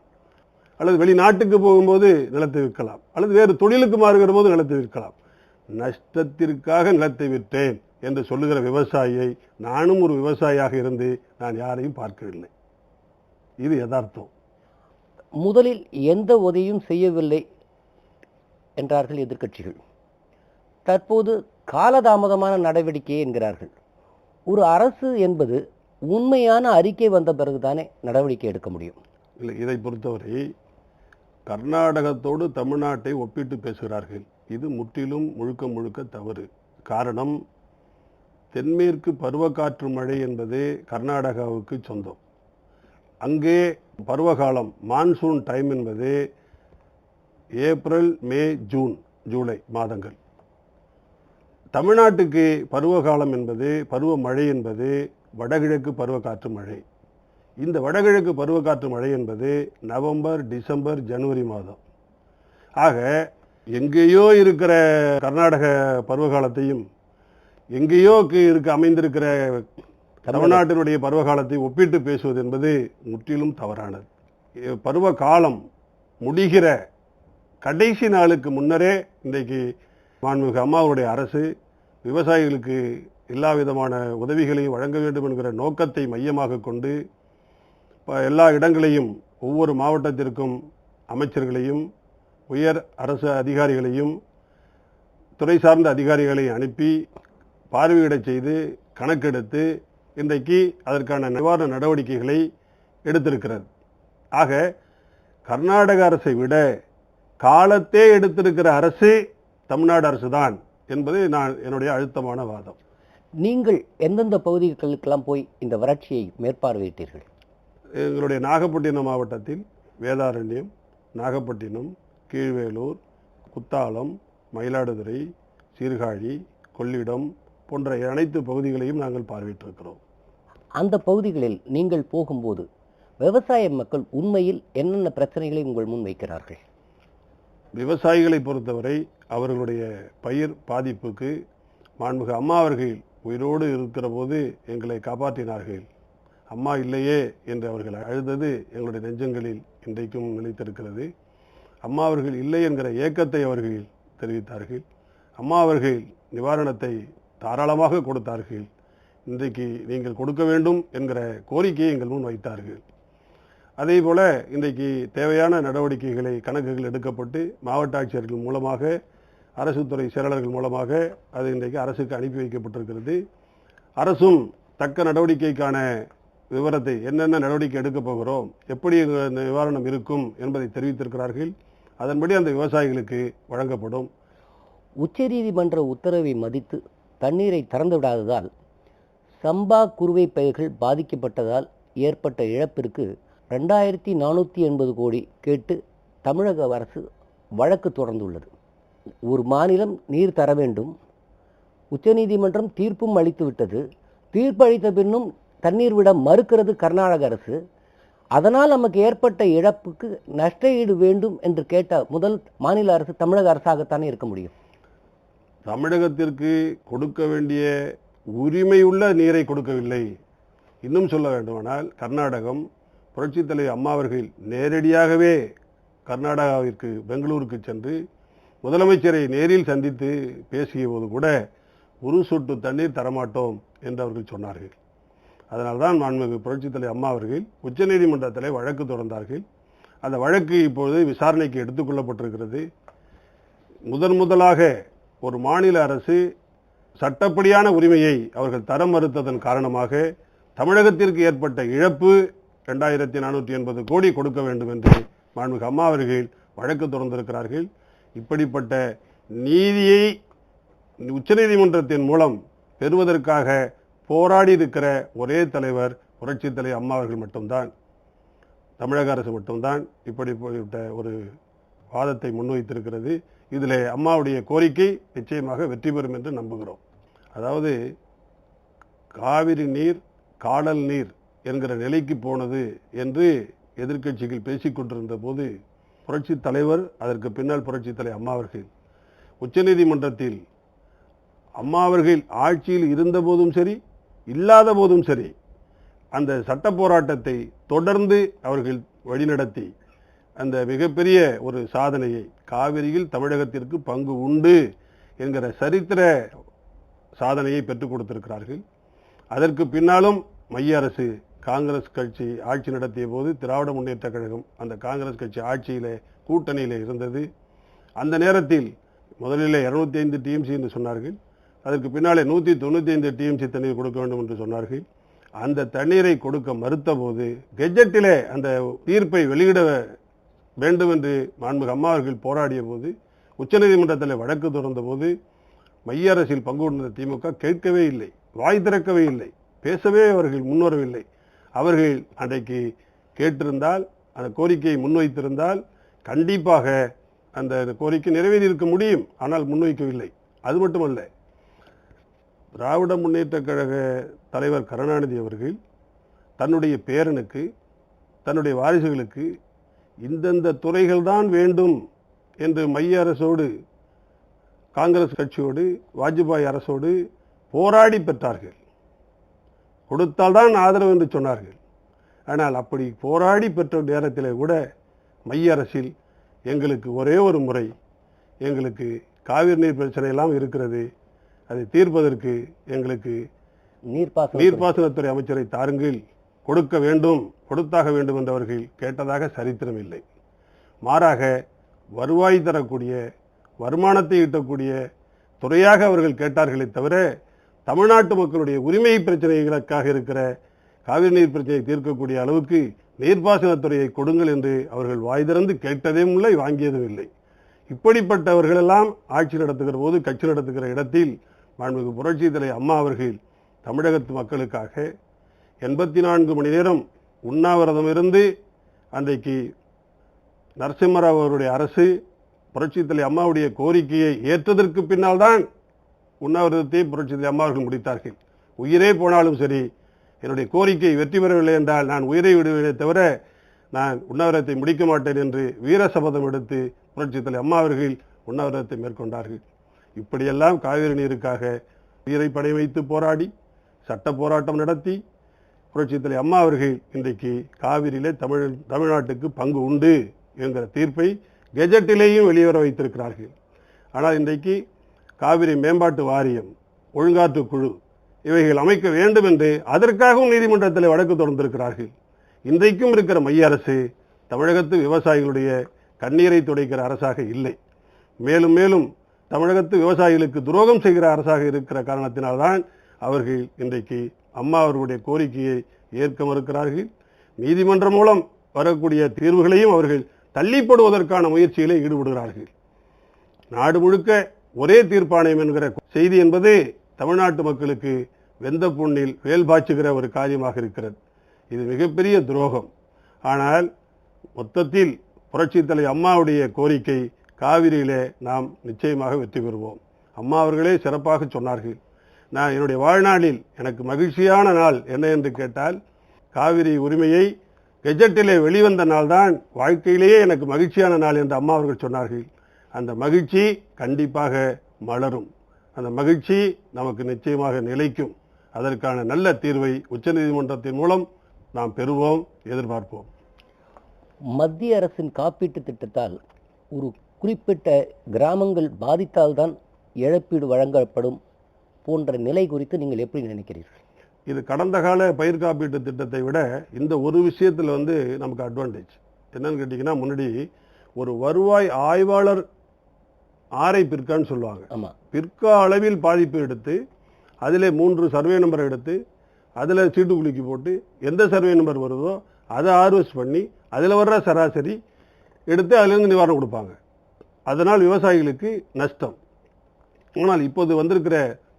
அல்லது வெளிநாட்டுக்கு போகும்போது நிலத்தை விற்கலாம், அல்லது வேறு தொழிலுக்கு மாறுகிற போது நிலத்தை விற்கலாம். நஷ்டத்திற்காக நிலத்தை விற்றேன் என்று சொல்லுகிற விவசாயியை நானும் ஒரு விவசாயியாக இருந்து நான் யாரையும் பார்க்கவில்லை. இது யதார்த்தம். முதலில் எந்த உதவியும் செய்யவில்லை என்றார்கள் எதிர்க்கட்சிகள். தற்போது காலதாமதமான நடவடிக்கை என்கிறார்கள். ஒரு அரசு என்பது உண்மையான அறிக்கை வந்த பிறகுதானே நடவடிக்கை எடுக்க முடியும். இல்லை, இதை பொறுத்தவரை கர்நாடகத்தோடு தமிழ்நாட்டை ஒப்பிட்டு பேசுகிறார்கள். இது முற்றிலும் முழுக்க முழுக்க தவறு. காரணம், தென்மேற்கு பருவக்காற்று மழை என்பது கர்நாடகாவுக்கு சொந்தம். அங்கே பருவகாலம், மான்சூன் டைம் என்பது ஏப்ரல், மே, ஜூன், ஜூலை மாதங்கள். தமிழ்நாட்டுக்கு பருவகாலம் என்பது, பருவமழை என்பது வடகிழக்கு பருவக்காற்று மழை. இந்த வடகிழக்கு பருவக்காற்று மழை என்பது நவம்பர், டிசம்பர், ஜனவரி மாதம். ஆக எங்கேயோ இருக்கிற கர்நாடக பருவகாலத்தையும் எங்கேயோ அமைந்திருக்கிற தமிழ்நாட்டினுடைய பருவகாலத்தை ஒப்பிட்டு பேசுவது என்பது முற்றிலும் தவறானது. பருவகாலம் முடிகிற கடைசி நாளுக்கு முன்னரே இன்றைக்கு மாண்புமிகு அம்மாவுடைய அரசு விவசாயிகளுக்கு எல்லா விதமான உதவிகளையும் வழங்க வேண்டும் என்கிற நோக்கத்தை மையமாக கொண்டு எல்லா இடங்களையும், ஒவ்வொரு மாவட்டத்திற்கும் அமைச்சர்களையும், உயர் அரசு அதிகாரிகளையும், துறை சார்ந்த அதிகாரிகளை அனுப்பி பார்வையிடச் செய்து கணக்கெடுத்து இன்றைக்கு அதற்கான நிவாரண நடவடிக்கைகளை எடுத்திருக்கிறது. ஆக கர்நாடக அரசை விட காலத்தே எடுத்திருக்கிற அரசு தமிழ்நாடு அரசு தான் என்பது என்னுடைய அழுத்தமான வாதம். நீங்கள் எந்தெந்த பகுதிகளுக்கெல்லாம் போய் இந்த வறட்சியை மேற்பார்வையிட்டீர்கள்? எங்களுடைய நாகப்பட்டினம் மாவட்டத்தில் வேதாரண்யம், நாகப்பட்டினம், கீழ்வேலூர், குத்தாலம், மயிலாடுதுறை, சீர்காழி, கொள்ளிடம் போன்ற அனைத்து பகுதிகளையும் நாங்கள் பார்வையிட்டிருக்கிறோம். அந்த பகுதிகளில் நீங்கள் போகும்போது விவசாய மக்கள் உண்மையில் என்னென்ன பிரச்சனைகளை உங்கள் முன் வைக்கிறார்கள்? விவசாயிகளை பொறுத்தவரை அவர்களுடைய பயிர் பாதிப்புக்கு மாண்புமிகு அம்மா அவர்கள் உயிரோடு இருக்கிற போது எங்களை காப்பாற்றினார்கள், அம்மா இல்லையே என்று அவர்கள் அழுதது எங்களுடைய நெஞ்சங்களில் இன்றைக்கும் நிலைத்திருக்கிறது. அம்மா அவர்கள் இல்லை என்கிற ஏக்கத்தை அவர்கள் தெரிவித்தார்கள். அம்மா அவர்கள் நிவாரணத்தை தாராளமாக கொடுத்தார்கள். இன்றைக்கு நீங்கள் கொடுக்க வேண்டும் என்கிற கோரிக்கையை எங்கள் முன் வைத்தார்கள். அதே போல இன்றைக்கு தேவையான நடவடிக்கைகளை கணக்குகள் எடுக்கப்பட்டு மாவட்ட ஆட்சியர்கள் மூலமாக அரசு துறை செயலாளர்கள் மூலமாக அது இன்றைக்கு அரசுக்கு அனுப்பி வைக்கப்பட்டிருக்கிறது. அரசும் தக்க நடவடிக்கைக்கான விவரத்தை என்னென்ன நடவடிக்கை எடுக்கப் போகிறோம், எப்படி நிவாரணம் இருக்கும் என்பதை தெரிவித்திருக்கிறார்கள். அதன்படி அந்த விவசாயிகளுக்கு வழங்கப்படும். உச்சநீதிமன்ற உத்தரவை மதித்து தண்ணீரை திறந்து விடாததால் சம்பா குறுவை பயிர்கள் பாதிக்கப்பட்டதால் ஏற்பட்ட இழப்பிற்கு 2480 கோடி கேட்டு தமிழக அரசு வழக்கு தொடர்ந்துள்ளது. ஒரு மாநிலம் நீர் தர வேண்டும், உச்சநீதிமன்றம் தீர்ப்பும் அளித்து விட்டது. தீர்ப்பு அளித்த பின்னும் தண்ணீர் விட மறுக்கிறது கர்நாடக அரசு. அதனால் நமக்கு ஏற்பட்ட இழப்புக்கு நஷ்ட ஈடு வேண்டும் என்று கேட்ட முதல் மாநில அரசு தமிழக அரசாகத்தானே இருக்க முடியும். தமிழகத்திற்கு கொடுக்க வேண்டிய உரிமையுள்ள நீரை கொடுக்கவில்லை. இன்னும் சொல்ல வேண்டுமானால் கர்நாடகம் புரட்சித் தலைவர் அம்மா அவர்கள் நேரடியாகவே கர்நாடகாவிற்கு பெங்களூருக்கு சென்று முதலமைச்சரை நேரில் சந்தித்து பேசிய போது கூட ஒரு சொட்டு தண்ணீர் தரமாட்டோம் என்று அவர்கள் சொன்னார்கள். அதனால்தான் மாண்புமிகு புரட்சித் தலைவர் அம்மா அவர்கள் உச்சநீதிமன்றத்தில் வழக்கு தொடர்ந்தார்கள். அந்த வழக்கு இப்பொழுது விசாரணைக்கு எடுத்துக்கொள்ளப்பட்டிருக்கிறது. முதலாக ஒரு மாநில அரசு சட்டப்படியான உரிமையை அவர்கள் தர மறுத்ததன் காரணமாக தமிழகத்திற்கு ஏற்பட்ட இழப்பு 2480 கோடி கொடுக்க வேண்டும் என்று மாண்புமிகு அம்மா அவர்கள் வழக்கு தொடர்ந்திருக்கிறார்கள். இப்படிப்பட்ட நீதியை உச்சநீதிமன்றத்தின் மூலம் பெறுவதற்காக போராடி இருக்கிற ஒரே தலைவர் புரட்சித் தலைவர் அம்மா அவர்கள் மட்டும்தான். தமிழக அரசு மட்டும்தான் இப்படிப்பட்ட ஒரு வாதத்தை முன்வைத்திருக்கிறது. இதில் அம்மாவுடைய கோரிக்கை நிச்சயமாக வெற்றி பெறும் என்று நம்புகிறோம். அதாவது காவிரி நீர் காடல் நீர் என்கிற நிலைக்கு போனது என்று எதிர்க்கட்சிகள் பேசிக்கொண்டிருந்த போது புரட்சித் தலைவர், அதற்கு பின்னால் புரட்சித் தலைவர் அம்மா அவர்கள் உச்சநீதிமன்றத்தில் அம்மா அவர்கள் ஆட்சியில் இருந்த போதும் சரி இல்லாத போதும் சரி அந்த சட்ட போராட்டத்தை தொடர்ந்து அவர்கள் வழிநடத்தி அந்த மிகப்பெரிய ஒரு சாதனையை, காவிரியில் தமிழகத்திற்கு பங்கு உண்டு என்கிற சரித்திர சாதனையை பெற்றுக் கொடுத்திருக்கிறார்கள். அதற்கு பின்னாலும் மைய அரசு காங்கிரஸ் கட்சி ஆட்சி நடத்திய போது திராவிட முன்னேற்ற கழகம் அந்த காங்கிரஸ் கட்சி ஆட்சியிலே கூட்டணியில் இருந்தது. அந்த நேரத்தில் முதலில் 205 டிஎம்சி என்று சொன்னார்கள். அதற்கு பின்னாலே 195 டிஎம்சி தண்ணீர் கொடுக்க வேண்டும் என்று சொன்னார்கள். அந்த தண்ணீரை கொடுக்க மறுத்த போது கெஜெட்டிலே அந்த தீர்ப்பை வெளியிட வேண்டும் என்று மாண்புமிகு அம்மா அவர்கள் போராடிய போது, உச்சநீதிமன்றத்தில் வழக்கு தொடர்ந்த போது மைய அரசில் பங்கு கொண்ட திமுக கேட்கவே இல்லை, வாய் திறக்கவே இல்லை, பேசவே அவர்கள் முன்வரவில்லை. அவர்கள் அன்றைக்கு கேட்டிருந்தால், அந்த கோரிக்கையை முன்வைத்திருந்தால் கண்டிப்பாக அந்த கோரிக்கை நிறைவேறியிருக்க முடியும். ஆனால் முன்வைக்கவில்லை. அது மட்டுமல்ல, திராவிட முன்னேற்ற கழக தலைவர் கருணாநிதி அவர்கள் தன்னுடைய பேரனுக்கு, தன்னுடைய வாரிசுகளுக்கு இந்தந்த துறைகள் தான் வேண்டும் என்று மைய அரசோடு, காங்கிரஸ் கட்சியோடு, வாஜ்பாய் அரசோடு போராடி பெற்றார்கள். கொடுத்தால்தான் ஆதரவு என்று சொன்னார்கள். ஆனால் அப்படி போராடி பெற்ற நேரத்தில் கூட மைய அரசில் எங்களுக்கு ஒரே ஒரு முறை, எங்களுக்கு காவிரி நீர் பிரச்சனை எல்லாம் இருக்கிறது, அதை தீர்ப்பதற்கு எங்களுக்கு நீர்ப்பாசனத்துறை அமைச்சரை தாருங்கள், கொடுக்க வேண்டும், கொடுத்தாக வேண்டும் என்றவர்கள் கேட்டதாக சரித்திரம் இல்லை. மாறாக வருவாய் தரக்கூடிய, வருமானத்தை ஈட்டக்கூடிய துறையாக அவர்கள் கேட்டார்களே தவிர தமிழ்நாட்டு மக்களுடைய உரிமை பிரச்சனைகளுக்காக இருக்கிற காவிரி நீர் பிரச்சனையை தீர்க்கக்கூடிய அளவுக்கு நீர்ப்பாசனத்துறையை கொடுங்கள் என்று அவர்கள் வாய் திறந்து கேட்டதும் இல்லை, வாங்கியதும் இல்லை. இப்படிப்பட்டவர்களெல்லாம் ஆட்சி நடத்துகிற போது, கட்சி நடத்துகிற இடத்தில் மாண்புமிகு புரட்சித் தலைவர் அம்மா அவர்கள் தமிழகத்து மக்களுக்காக 84 மணி நேரம் உண்ணாவிரதம் இருந்து அன்றைக்கு நரசிம்மராவ் அவருடைய அரசு புரட்சித் தலைவர் அம்மாவுடைய கோரிக்கையை ஏற்றதற்கு பின்னால் தான் உண்ணாவிரதத்தை புரட்சித் தலைவர் அம்மா அவர்கள் முடித்தார்கள். உயிரே போனாலும் சரி, என்னுடைய கோரிக்கை வெற்றி பெறவில்லை என்றால் நான் உயிரை விடுவேனே தவிர நான் உண்ணாவிரதத்தை முடிக்க மாட்டேன் என்று வீர சபதம் எடுத்து புரட்சித் தலைவர் அம்மா அவர்கள் உண்ணாவிரதத்தை மேற்கொண்டார்கள். இப்படியெல்லாம் காவிரி நீருக்காக உயிரை படை வைத்து போராடி சட்ட போராட்டம் நடத்தி புரட்சித் தலைவர் அம்மா அவர்கள் இன்றைக்கு காவிரியிலே தமிழ்நாட்டுக்கு பங்கு உண்டு என்கிற தீர்ப்பை கெஜெட்டிலேயும் வெளிவர வைத்திருக்கிறார்கள். ஆனால் இன்றைக்கு காவிரி மேம்பாட்டு வாரியம், ஒழுங்காற்று குழு இவைகள் அமைக்க வேண்டும் என்று அதற்காகவும் நீதிமன்றத்தில் வழக்கு தொடர்ந்திருக்கிறார்கள். இன்றைக்கும் இருக்கிற மைய அரசு தமிழகத்து விவசாயிகளுடைய கண்ணீரை துடைக்கிற அரசாக இல்லை. மேலும் மேலும் தமிழகத்து விவசாயிகளுக்கு துரோகம் செய்கிற அரசாக இருக்கிற காரணத்தினால்தான் அவர்கள் இன்றைக்கு அம்மா அவர்களுடைய கோரிக்கையை ஏற்க மறுக்கிறார்கள். நீதிமன்றம் மூலம் வரக்கூடிய தீர்வுகளையும் அவர்கள் தள்ளிப்படுவதற்கான முயற்சியிலே ஈடுபடுகிறார்கள். நாடு முழுக்க ஒரே தீர்ப்பாணையம் என்கிற செய்தி என்பது தமிழ்நாட்டு மக்களுக்கு வெந்த புண்ணில் வேல் பாய்ச்சுகிற ஒரு காரியமாக இருக்கிறது. இது மிகப்பெரிய துரோகம். ஆனால் மொத்தத்தில் புரட்சித் தலைவர் அம்மாவுடைய கோரிக்கை காவிரியிலே நாம் நிச்சயமாக வெற்றி பெறுவோம். அம்மா அவர்களே சிறப்பாக சொன்னார்கள். நான் என்னுடைய வாழ்நாளில் எனக்கு மகிழ்ச்சியான நாள் என்ன என்று கேட்டால், காவிரி உரிமையை கெஜெட்டிலே வெளிவந்த நாள்தான் வாழ்க்கையிலேயே எனக்கு மகிழ்ச்சியான நாள் என்று அம்மா அவர்கள் சொன்னார்கள். அந்த மகிழ்ச்சி கண்டிப்பாக மலரும். அந்த மகிழ்ச்சி நமக்கு நிச்சயமாக நிலைக்கும். அதற்கான நல்ல தீர்வை உச்சநீதிமன்றத்தின் மூலம் நாம் பெறுவோம், எதிர்பார்ப்போம். மத்திய அரசின் காப்பீட்டு திட்டத்தால் ஒரு குறிப்பிட்ட கிராமங்கள் பாதித்தால்தான் இழப்பீடு வழங்கப்படும் போன்ற நிலை குறித்து நீங்கள் எப்படி நினைக்கிறீர்கள்? இது கடந்த கால பயிர் காப்பீட்டு திட்டத்தை விட இந்த ஒரு விஷயத்தில் நமக்கு அட்வான்டேஜ் என்னன்னு கேட்டிங்கன்னா, முன்னாடி ஒரு வருவாய் ஆய்வாளர் ஆரை பிற்கான்னு சொல்லுவாங்க. ஆமாம், பிற்கா அளவில் பாதிப்பு எடுத்து அதில் 3 சர்வே நம்பரை எடுத்து அதில் சீட்டு குலுக்கி போட்டு எந்த சர்வே நம்பர் வருதோ அதை ஆர்வஸ் பண்ணி அதில் வர்ற சராசரி எடுத்து அதிலிருந்து நிவாரணம் கொடுப்பாங்க. அதனால் விவசாயிகளுக்கு நஷ்டம். ஆனால் இப்போது வந்திருக்கிற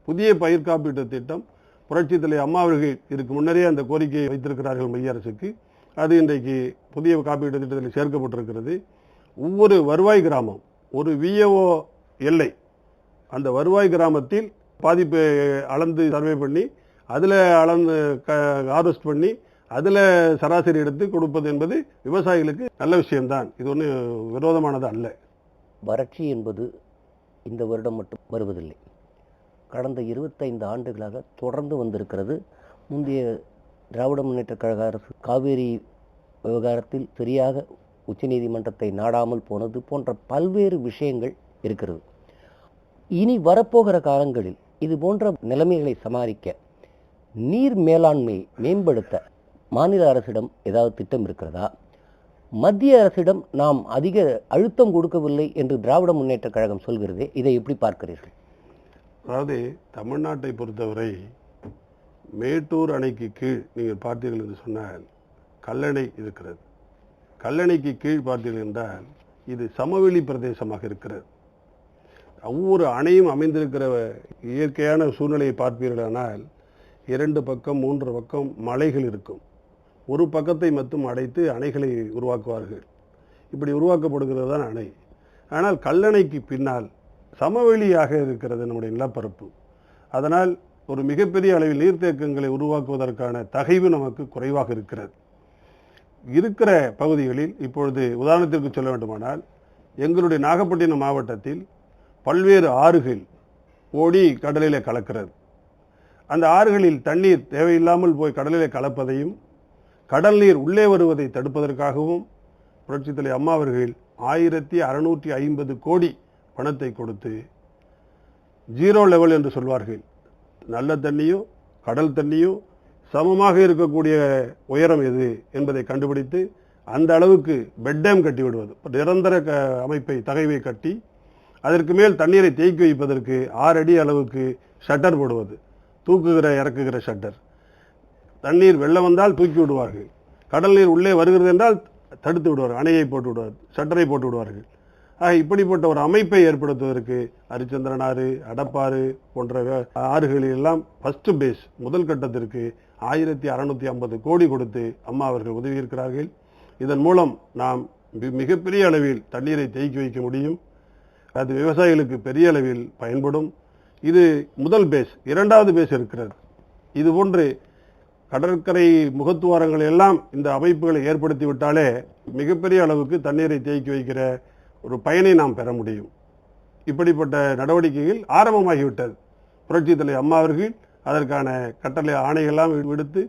புதிய பயிர் காப்பீட்டு திட்டம், புரட்சித் தலைவர் அம்மா அவர்கள் இதுக்கு முன்னரே அந்த கோரிக்கையை வைத்திருக்கிறார்கள் மைய அரசுக்கு. அது இன்றைக்கு புதிய காப்பீட்டு திட்டத்தில் சேர்க்கப்பட்டிருக்கிறது. ஒவ்வொரு வருவாய் கிராமம் ஒரு விஏஓ எல்லை, அந்த வருவாய் கிராமத்தில் பாதிப்பை அளந்து சர்வே பண்ணி அதில் அளந்து ஹார்வெஸ்ட் பண்ணி அதில் சராசரி எடுத்து கொடுப்பது என்பது விவசாயிகளுக்கு நல்ல விஷயம்தான். இது ஒன்றும் விரோதமானது அல்ல. வறட்சி என்பது இந்த வருடம் மட்டும் வருவதில்லை. கடந்த 25 ஆண்டுகளாக தொடர்ந்து வந்திருக்கிறது. முந்தைய திராவிட முன்னேற்ற கழக அரசு காவேரி விவகாரத்தில் சரியாக உச்சநீதிமன்றத்தை நாடாமல் போனது போன்ற பல்வேறு விஷயங்கள் இருக்கிறது. இனி வரப்போகிற காலங்களில் இது போன்ற நிலைமைகளை சமாளிக்க நீர் மேலாண்மை மேம்படுத்த மாநில அரசிடம் ஏதாவது திட்டம் இருக்கிறதா? மத்திய அரசிடம் நாம் அதிக அழுத்தம் கொடுக்கவில்லை என்று திராவிட முன்னேற்ற கழகம் சொல்கிறதே, இதை எப்படி பார்க்கிறீர்கள்? அதாவது தமிழ்நாட்டை பொறுத்தவரை மேட்டூர் அணைக்கு கீழ் நீங்கள் பார்த்தீர்கள் என்று சொன்னால் கல்லணை இருக்கிறது. கல்லணைக்கு கீழ் பார்த்தீர்கள் என்றால் இது சமவெளி பிரதேசமாக இருக்கிறது. ஒவ்வொரு அணையும் அமைந்திருக்கிற இயற்கையான சூழ்நிலையை பார்ப்பீர்களானால் 2 பக்கம் 3 பக்கம் மலைகள் இருக்கும். ஒரு பக்கத்தை மட்டும் அடைத்து அணைகளை உருவாக்குவார்கள். இப்படி உருவாக்கப்படுகிறது தான் அணை. ஆனால் கல்லணைக்கு பின்னால் சமவெளியாக இருக்கிறது நம்முடைய நிலப்பரப்பு. அதனால் ஒரு மிகப்பெரிய அளவில் நீர்த்தேக்கங்களை உருவாக்குவதற்கான தகைவு நமக்கு குறைவாக இருக்கிறது. இருக்கிற பகுதிகளில் இப்பொழுது உதாரணத்திற்கு சொல்ல வேண்டுமானால், எங்களுடைய நாகப்பட்டினம் மாவட்டத்தில் பல்வேறு ஆறுகள் ஓடி கடலிலே கலக்கிறது. அந்த ஆறுகளில் தண்ணீர் தேவையில்லாமல் போய் கடலிலே கலப்பதையும் கடல் நீர் உள்ளே வருவதை தடுப்பதற்காகவும் புரட்சித் தலைவர் அம்மா அவர்கள் 1650 கோடி பணத்தை கொடுத்து ஜீரோ லெவல் என்று சொல்வார்கள், நல்ல தண்ணியும் கடல் தண்ணியும் சமமாக இருக்கக்கூடிய உயரம் எது என்பதை கண்டுபிடித்து அந்த அளவுக்கு பெட் டேம் கட்டி விடுவது, நிரந்தர அமைப்பை தகைவை கட்டி அதற்கு மேல் தண்ணீரை தேக்கி வைப்பதற்கு 6 அடி அளவுக்கு ஷட்டர் போடுவது, தூக்குகிற இறக்குகிற ஷட்டர். தண்ணீர் வெள்ளம் வந்தால் தூக்கி விடுவார்கள், கடல் நீர் உள்ளே வருகிறது என்றால் தடுத்து விடுவார்கள், அணையை போட்டு விடுவார்கள், ஷட்டரை போட்டு விடுவார்கள். ஆக இப்படிப்பட்ட ஒரு அமைப்பை ஏற்படுத்துவதற்கு ஹரிச்சந்திரன் ஆறு, அடப்பாறு போன்ற ஆறுகளில் எல்லாம் ஃபர்ஸ்ட் பேஸ் முதல் கட்டத்திற்கு 1650 கோடி கொடுத்து அம்மா அவர்கள் உதவியிருக்கிறார்கள். இதன் மூலம் நாம் மிகப்பெரிய அளவில் தண்ணீரை தேக்கி வைக்க முடியும். அது விவசாயிகளுக்கு பெரிய அளவில் பயன்படும். இது முதல் பேஸ். 2வது பேஸ் இருக்கிறது. இது போன்று கடற்கரை முகத்துவாரங்கள் எல்லாம் இந்த அமைப்புகளை ஏற்படுத்தி விட்டாலே மிகப்பெரிய அளவுக்கு தண்ணீரை தேக்கி வைக்கிற ஒரு பயனை நாம் பெற முடியும். இப்படிப்பட்ட நடவடிக்கைகள் ஆரம்பமாகிவிட்டது. புரட்சித் தலைவர் அம்மா அவர்கள் அதற்கான கட்டளை ஆணைகள்லாம் விடுத்து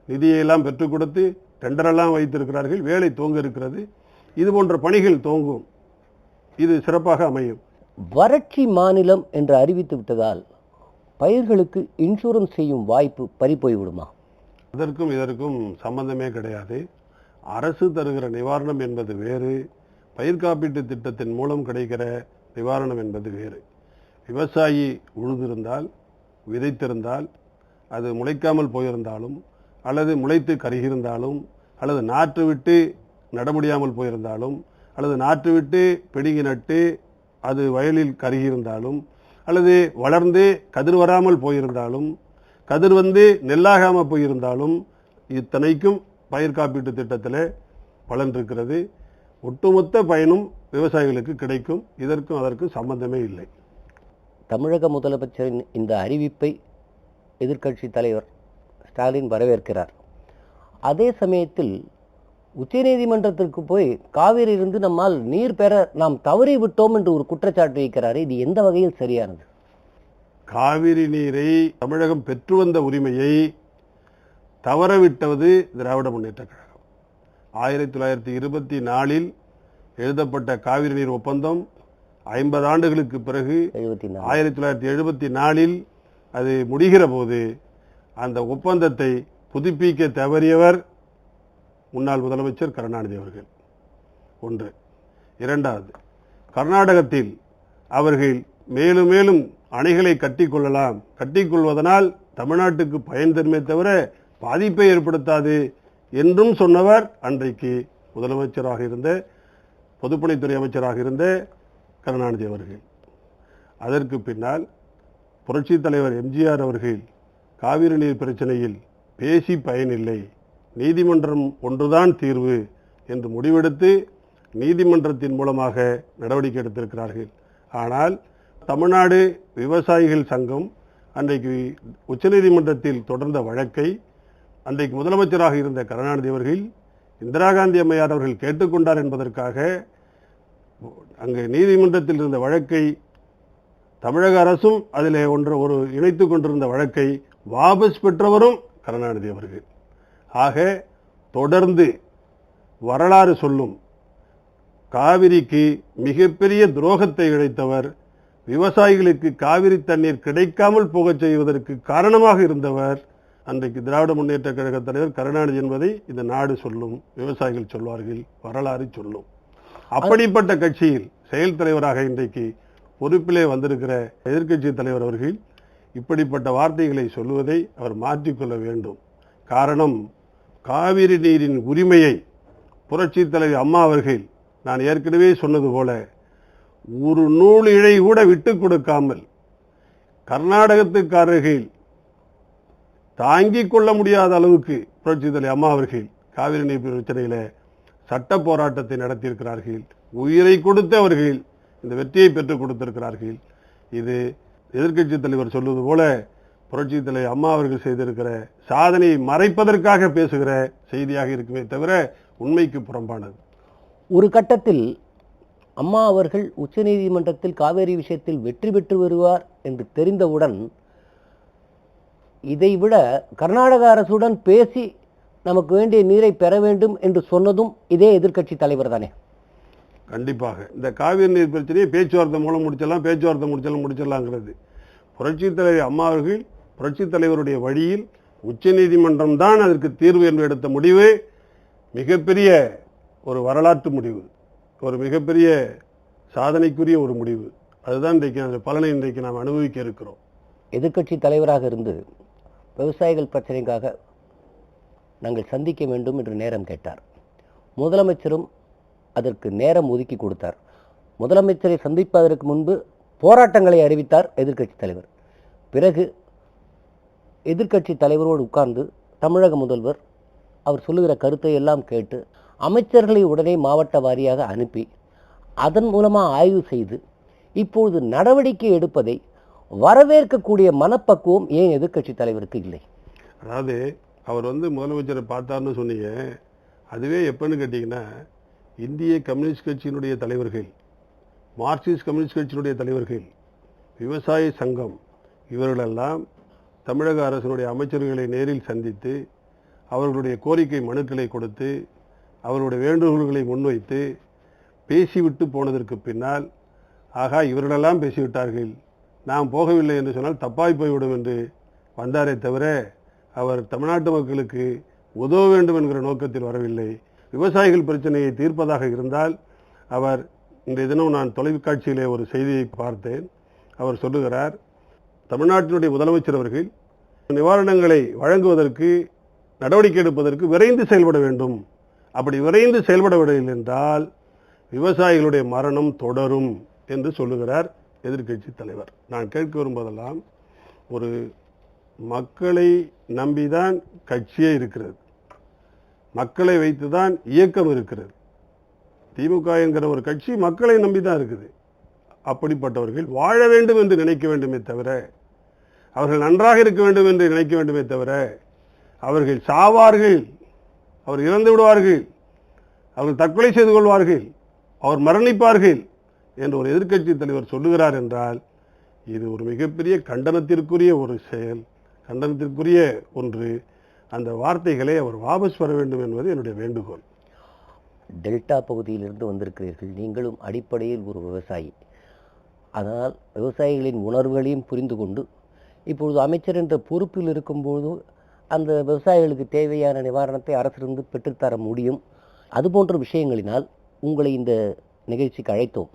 நிதியெல்லாம் பெற்றுக் கொடுத்து டெண்டரெல்லாம் வைத்திருக்கிறார்கள். வேலை துவங்க இருக்கிறது. இது போன்ற பணிகள் துவங்கும். இது சிறப்பாக அமையும். வறட்சி மாநிலம் என்று அறிவித்து விட்டதால் பயிர்களுக்கு இன்சூரன்ஸ் செய்யும் வாய்ப்பு பறிபோய் விடுமா? அதற்கும் இதற்கும் சம்பந்தமே கிடையாது. அரசு தருகிற நிவாரணம் என்பது வேறு, பயிர் காப்பீட்டு திட்டத்தின் மூலம் கிடைக்கிற நிவாரணம் என்பது வேறு. விவசாயி உழுதிருந்தால், விதைத்திருந்தால், அது முளைக்காமல் போயிருந்தாலும் அல்லது முளைத்து கருகியிருந்தாலும் அல்லது நாற்று விட்டு நட முடியாமல் போயிருந்தாலும் அல்லது நாற்று விட்டு பிடுங்கி நட்டு அது வயலில் கருகியிருந்தாலும் அல்லது வளர்ந்து கதிர் வராமல் போயிருந்தாலும் கதிர் வந்து நெல்லாகாமல் போயிருந்தாலும் இத்தனைக்கும் பயிர் காப்பீட்டு திட்டத்தில் பலன் இருக்கிறது. ஒட்டுமொத்த பயனும் விவசாயிகளுக்கு கிடைக்கும். இதற்கும் அதற்கும் சம்பந்தமே இல்லை. தமிழக முதலமைச்சரின் இந்த அறிவிப்பை எதிர்க்கட்சி தலைவர் ஸ்டாலின் வரவேற்கிறார். அதே சமயத்தில் உச்சநீதிமன்றத்திற்கு போய் காவிரியிலிருந்து நம்மால் நீர் பெற நாம் தவறி விட்டோம் என்று ஒரு குற்றச்சாட்டு வைக்கிறார். இது எந்த வகையில் சரியானது? காவிரி நீரை தமிழகம் பெற்று வந்த உரிமையை தவறவிட்டது திராவிட முன்னேற்ற கழகம். 1924 எழுதப்பட்ட காவிரி நீர் ஒப்பந்தம் 50 ஆண்டுகளுக்கு பிறகு 1974 அது முடிகிற போது அந்த ஒப்பந்தத்தை புதுப்பிக்க தவறியவர் முன்னாள் முதலமைச்சர் கருணாநிதி அவர்கள். ஒன்று. இரண்டாவது, கர்நாடகத்தில் அவர்கள் மேலும் மேலும் அணைகளை கட்டிக்கொள்ளலாம், கட்டிக்கொள்வதனால் தமிழ்நாட்டுக்கு பயன் தருமே தவிர பாதிப்பை ஏற்படுத்தாது என்றும் சொன்னவர் அன்றைக்கு முதலமைச்சராக இருந்த, பொதுப்பணித்துறை அமைச்சராக இருந்த கருணாநிதி அவர்கள். அதற்கு பின்னால் புரட்சித் தலைவர் எம்ஜிஆர் அவர்கள் காவிரி நீர் பிரச்சனையில் பேசி பயனில்லை, நீதிமன்றம் ஒன்றுதான் தீர்வு என்று முடிவெடுத்து நீதிமன்றத்தின் மூலமாக நடவடிக்கை எடுத்திருக்கிறார்கள். ஆனால் தமிழ்நாடு விவசாயிகள் சங்கம் அன்றைக்கு உச்சநீதிமன்றத்தில் தொடர்ந்த வழக்கை அன்றைக்கு முதலமைச்சராக இருந்த கருணாநிதி அவர்கள், இந்திரா காந்தி அம்மையார் அவர்கள் கேட்டுக்கொண்டார் என்பதற்காக அங்கு நீதிமன்றத்தில் இருந்த வழக்கை தமிழக அரசும் அதில் ஒரு இணைத்து கொண்டிருந்த வழக்கை வாபஸ் பெற்றவரும் கருணாநிதி அவர்கள். ஆக தொடர்ந்து வரலாறு சொல்லும் காவிரிக்கு மிகப்பெரிய துரோகத்தை இழைத்தவர், விவசாயிகளுக்கு காவிரி தண்ணீர் கிடைக்காமல் போகச் செய்வதற்கு காரணமாக இருந்தவர் அன்றைக்கு திராவிட முன்னேற்ற கழக தலைவர் கருணாநிதி என்பதை இந்த நாடு சொல்லும், விவசாயிகள் சொல்வார்கள், வரலாறு சொல்லும். அப்படிப்பட்ட கட்சியில் செயல் தலைவராக இன்றைக்கு பொறுப்பிலே வந்திருக்கிற எதிர்க்கட்சி தலைவர் அவர்கள் இப்படிப்பட்ட வார்த்தைகளை சொல்லுவதை அவர் மாற்றிக்கொள்ள வேண்டும். காரணம், காவிரி நீரின் உரிமையை புரட்சித் தலைவர் அம்மா அவர்கள், நான் ஏற்கனவே சொன்னது போல, ஒரு நூல் இழை கூட விட்டுக் கொடுக்காமல் கர்நாடகத்துக்காரர்கள் தாங்கிக் கொள்ள முடியாத அளவுக்கு புரட்சித் தலைவர் அம்மா அவர்கள் காவிரி நீர் பிரச்சனையில சட்ட போராட்டத்தை நடத்தியிருக்கிறார்கள். உயிரை கொடுத்து அவர்கள் இந்த வெற்றியை பெற்றுக் கொடுத்திருக்கிறார்கள். இது எதிர்க்கட்சி தலைவர் சொல்வது போல புரட்சித் தலைவர் அம்மா அவர்கள் செய்திருக்கிற சாதனையை மறைப்பதற்காக பேசுகிற செய்தியாக இருக்குமே தவிர உண்மைக்கு புறம்பானது. ஒரு கட்டத்தில் அம்மா அவர்கள் உச்சநீதிமன்றத்தில் காவேரி விஷயத்தில் வெற்றி பெற்று வருவார் என்று தெரிந்தவுடன் இதைவிட கர்நாடக அரசுடன் பேசி நமக்கு வேண்டிய நீரை பெற வேண்டும் என்று சொன்னதும் இதே எதிர்க்கட்சி தலைவர் தானே? கண்டிப்பாக இந்த காவிரி நீர் பிரச்சனையை பேச்சுவார்த்தை மூலம் முடிச்சிடலாங்கிறது புரட்சித் தலைவர் அம்மா அவர்கள் புரட்சித் தலைவருடைய வழியில் உச்சநீதிமன்றம் தான் அதற்கு தீர்வு என்று எடுத்த முடிவு மிகப்பெரிய ஒரு வரலாற்று முடிவு, ஒரு மிகப்பெரிய சாதனைக்குரிய ஒரு முடிவு. அதுதான் இன்றைக்கு அந்த பலனை இன்றைக்கு நாம் அனுபவிக்க இருக்கிறோம். எதிர்க்கட்சி தலைவராக இருந்து விவசாயிகள் பிரச்சனைக்காக நாங்கள் சந்திக்க வேண்டும் என்று நேரம் கேட்டார். முதலமைச்சரும் அதற்கு நேரம் ஒதுக்கி கொடுத்தார். முதலமைச்சரை சந்திப்பதற்கு முன்பு போராட்டங்களை அறிவித்தார் எதிர்க்கட்சி தலைவர். பிறகு எதிர்க்கட்சி தலைவரோடு உட்கார்ந்து தமிழக முதல்வர் அவர் சொல்லுகிற கருத்தை எல்லாம் கேட்டு அமைச்சர்களை உடனே மாவட்ட வாரியாக அனுப்பி அதன் மூலமாக ஆய்வு செய்து இப்பொழுது நடவடிக்கை எடுப்பதை வரவேற்கக்கூடிய மனப்பக்குவம் ஏன் எதிர்க்கட்சி தலைவருக்கு இல்லை? அதாவது அவர் முதலமைச்சரை பார்த்தார்னு சொன்னீங்க. அதுவே எப்பன்னு கேட்டிங்கன்னா, இந்திய கம்யூனிஸ்ட் கட்சியினுடைய தலைவர்கள், மார்க்சிஸ்ட் கம்யூனிஸ்ட் கட்சியினுடைய தலைவர்கள், விவசாய சங்கம் இவர்களெல்லாம் தமிழக அரசினுடைய அமைச்சர்களை நேரில் சந்தித்து அவர்களுடைய கோரிக்கை மனுக்களை கொடுத்து அவர்களுடைய வேண்டுகோள்களை முன்வைத்து பேசிவிட்டு போனதற்கு பின்னால், ஆகா இவர்களெல்லாம் பேசிவிட்டார்கள், நாம் போகவில்லை என்று சொன்னால் தப்பாய் போய்விடும் என்று வந்தாரே தவிர அவர் தமிழ்நாட்டு மக்களுக்கு உதவ வேண்டும் என்கிற நோக்கத்தில் வரவில்லை. விவசாயிகள் பிரச்சனையை தீர்ப்பதாக இருந்தால் அவர் இன்றைய தினம் நான் தொலைக்காட்சியிலே ஒரு செய்தியை பார்த்தேன். அவர் சொல்லுகிறார், தமிழ்நாட்டினுடைய முதலமைச்சர் அவர்கள் நிவாரணங்களை வழங்குவதற்கு நடவடிக்கை எடுப்பதற்கு விரைந்து செயல்பட வேண்டும். அப்படி விரைந்து செயல்படவில்லை என்றால் விவசாயிகளுடைய மரணம் தொடரும் என்று சொல்லுகிறார் எதிர்க்கட்சி தலைவர். நான் கேட்க வரும்போதெல்லாம், ஒரு மக்களை நம்பிதான் கட்சியே இருக்கிறது, மக்களை வைத்துதான் இயக்கம் இருக்கிறது. திமுக என்கிற ஒரு கட்சி மக்களை நம்பிதான் இருக்குது. அப்படிப்பட்டவர்கள் வாழ வேண்டும் என்று நினைக்க வேண்டுமே தவிர, அவர்கள் நன்றாக இருக்க வேண்டும் என்று நினைக்க வேண்டுமே தவிர, அவர்கள் சாவார்கள், அவர் இறந்து விடுவார்கள், அவர்கள் தற்கொலை செய்து கொள்வார்கள், அவர் மரணிப்பார்கள் என்று ஒரு எதிர்க்கட்சி தலைவர் சொல்லுகிறார் என்றால் இது ஒரு மிகப்பெரிய கண்டனத்திற்குரிய ஒரு செயல், கண்டனத்திற்குரிய ஒன்று. அந்த வார்த்தைகளை அவர் வாபஸ் பெற வேண்டும் என்பது என்னுடைய வேண்டுகோள். டெல்டா பகுதியிலிருந்து வந்திருக்கிறீர்கள், நீங்களும் அடிப்படையில் ஒரு விவசாயி. அதனால் விவசாயிகளின் உணர்வுகளையும் புரிந்து கொண்டு இப்பொழுது அமைச்சர் என்ற பொறுப்பில் இருக்கும்போது அந்த விவசாயிகளுக்கு தேவையான நிவாரணத்தை அரசிலிருந்து பெற்றுத்தர முடியும். அதுபோன்ற விஷயங்களினால் உங்களை இந்த நிகழ்ச்சிக்கு அழைத்தோம்.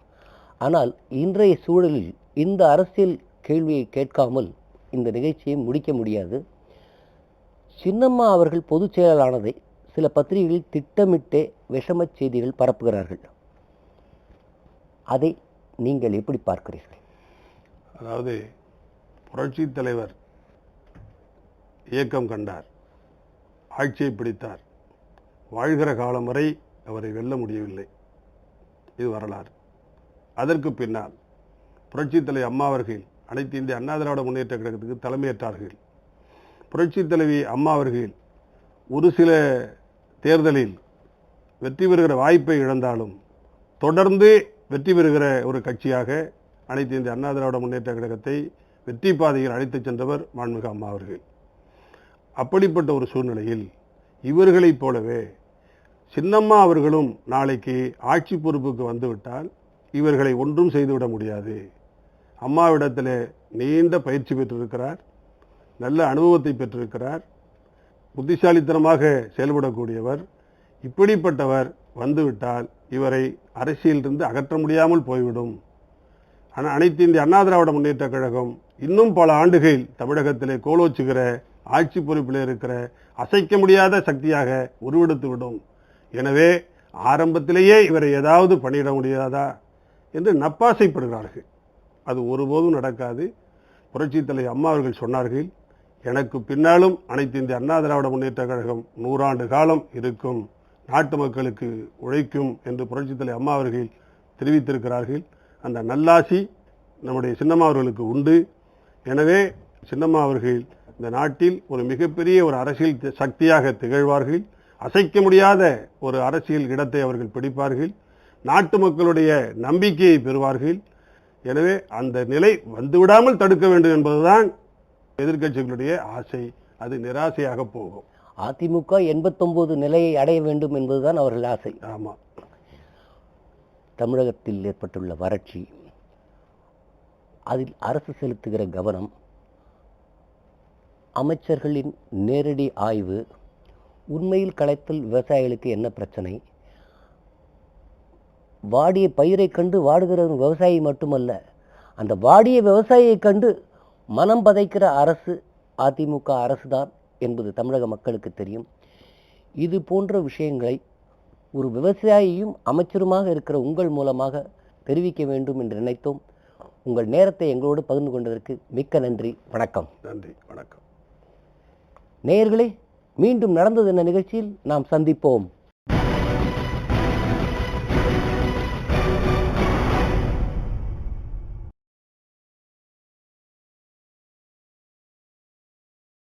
ஆனால் இன்றைய சூழலில் இந்த அரசியல் கேள்வியை கேட்காமல் இந்த நிகழ்ச்சியை முடிக்க முடியாது. சின்னம்மா அவர்கள் பொதுச் செயலாளரானதை சில பத்திரிகைகளில் திட்டமிட்டே விஷமச் செய்திகள் பரப்புகிறார்கள். அதை நீங்கள் எப்படி பார்க்கிறீர்கள்? அதாவது புரட்சி தலைவர் இயக்கம் கண்டார், ஆட்சியை பிடித்தார், வாழ்கிற காலம் வரை அவரை வெல்ல முடியவில்லை. இது வரலாறு. அதற்கு பின்னால் புரட்சி தலைவி அம்மா அவர்கள் அனைத்து இந்திய அண்ணா திராவிட முன்னேற்ற கழகத்துக்கு தலைமையேற்றார்கள். புரட்சி தலைவி அம்மா அவர்கள் ஒரு சில தேர்தலில் வெற்றி பெறுகிற வாய்ப்பை இழந்தாலும் தொடர்ந்து வெற்றி பெறுகிற ஒரு கட்சியாக அனைத்து இந்திய அண்ணா திராவிட முன்னேற்ற கழகத்தை வெற்றி பாதையில் அழைத்துச் சென்றவர் மாண்புமிகு அம்மா அவர்கள். அப்படிப்பட்ட ஒரு சூழ்நிலையில் இவர்களைப் போலவே சின்னம்மா அவர்களும் நாளைக்கு ஆட்சி பொறுப்புக்கு வந்துவிட்டால் இவர்களை ஒன்றும் செய்துவிட முடியாது. அம்மாவிடத்தில் நீண்ட பயிற்சி பெற்றிருக்கிறார், நல்ல அனுபவத்தை பெற்றிருக்கிறார், புத்திசாலித்தனமாக செயல்படக்கூடியவர். இப்படிப்பட்டவர் வந்துவிட்டால் இவரை அரசியலிருந்து அகற்ற முடியாமல் போய்விடும். ஆனால் அனைத்து இந்திய அண்ணா திராவிட முன்னேற்ற கழகம் இன்னும் பல ஆண்டுகள் தமிழகத்திலே கோலோச்சுகிற ஆட்சி பொறுப்பில் இருக்கிற அசைக்க முடியாத சக்தியாக உருவெடுத்துவிடும். எனவே ஆரம்பத்திலேயே இவரை ஏதாவது பண்ணிட முடியாதா என்று நப்பாசைப்படுகிறார்கள். அது ஒருபோதும் நடக்காது. புரட்சி தலைவர் அம்மா அவர்கள் சொன்னார்கள், எனக்கு பின்னாலும் அனைத்து இந்திய அண்ணா திராவிட முன்னேற்ற கழகம் 100 ஆண்டு காலம் இருக்கும், நாட்டு மக்களுக்கு உழைக்கும் என்று புரட்சி தலைவர் அம்மா அவர்கள் தெரிவித்திருக்கிறார்கள். அந்த நல்லாசி நம்முடைய சின்னம்மா அவர்களுக்கு உண்டு. எனவே சின்னம்மா அவர்கள் இந்த நாட்டில் ஒரு மிகப்பெரிய ஒரு அரசியல் சக்தியாக திகழ்வார்கள். அசைக்க முடியாத ஒரு அரசியல் இடத்தை அவர்கள் பிடிப்பார்கள். நாட்டு மக்களுடைய நம்பிக்கையை பெறுவார்கள். எனவே அந்த நிலை வந்துவிடாமல் தடுக்க வேண்டும் என்பதுதான் எதிர்க்கட்சிகளுடைய ஆசை. அது நிராசையாக போகும். அதிமுக 89 நிலையை அடைய வேண்டும் என்பதுதான் அவர்கள் ஆசை. ஆமாம். தமிழகத்தில் ஏற்பட்டுள்ள வறட்சி, அதில் அரசு செலுத்துகிற கவனம், அமைச்சர்களின் நேரடி ஆய்வு, உண்மையில் களைத்தல் விவசாயிகளுக்கு என்ன பிரச்சனை, வாடிய பயிரை கண்டு வாடுகிற விவசாயி மட்டுமல்ல, அந்த வாடிய விவசாயியை கண்டு மனம் பதைக்கிற அரசு அதிமுக அரசுதான் என்பது தமிழக மக்களுக்கு தெரியும். இது போன்ற விஷயங்களை ஒரு விவசாயியும் அமைச்சருமாக இருக்கிற உங்கள் மூலமாக தெரிவிக்க வேண்டும் என்று நினைத்தோம். உங்கள் நேரத்தை எங்களோடு பகிர்ந்து கொண்டதற்கு மிக்க நன்றி. வணக்கம். நன்றி, வணக்கம். நேயர்களே, மீண்டும் நடந்தது என்ன நிகழ்ச்சியில் நாம் சந்திப்போம்.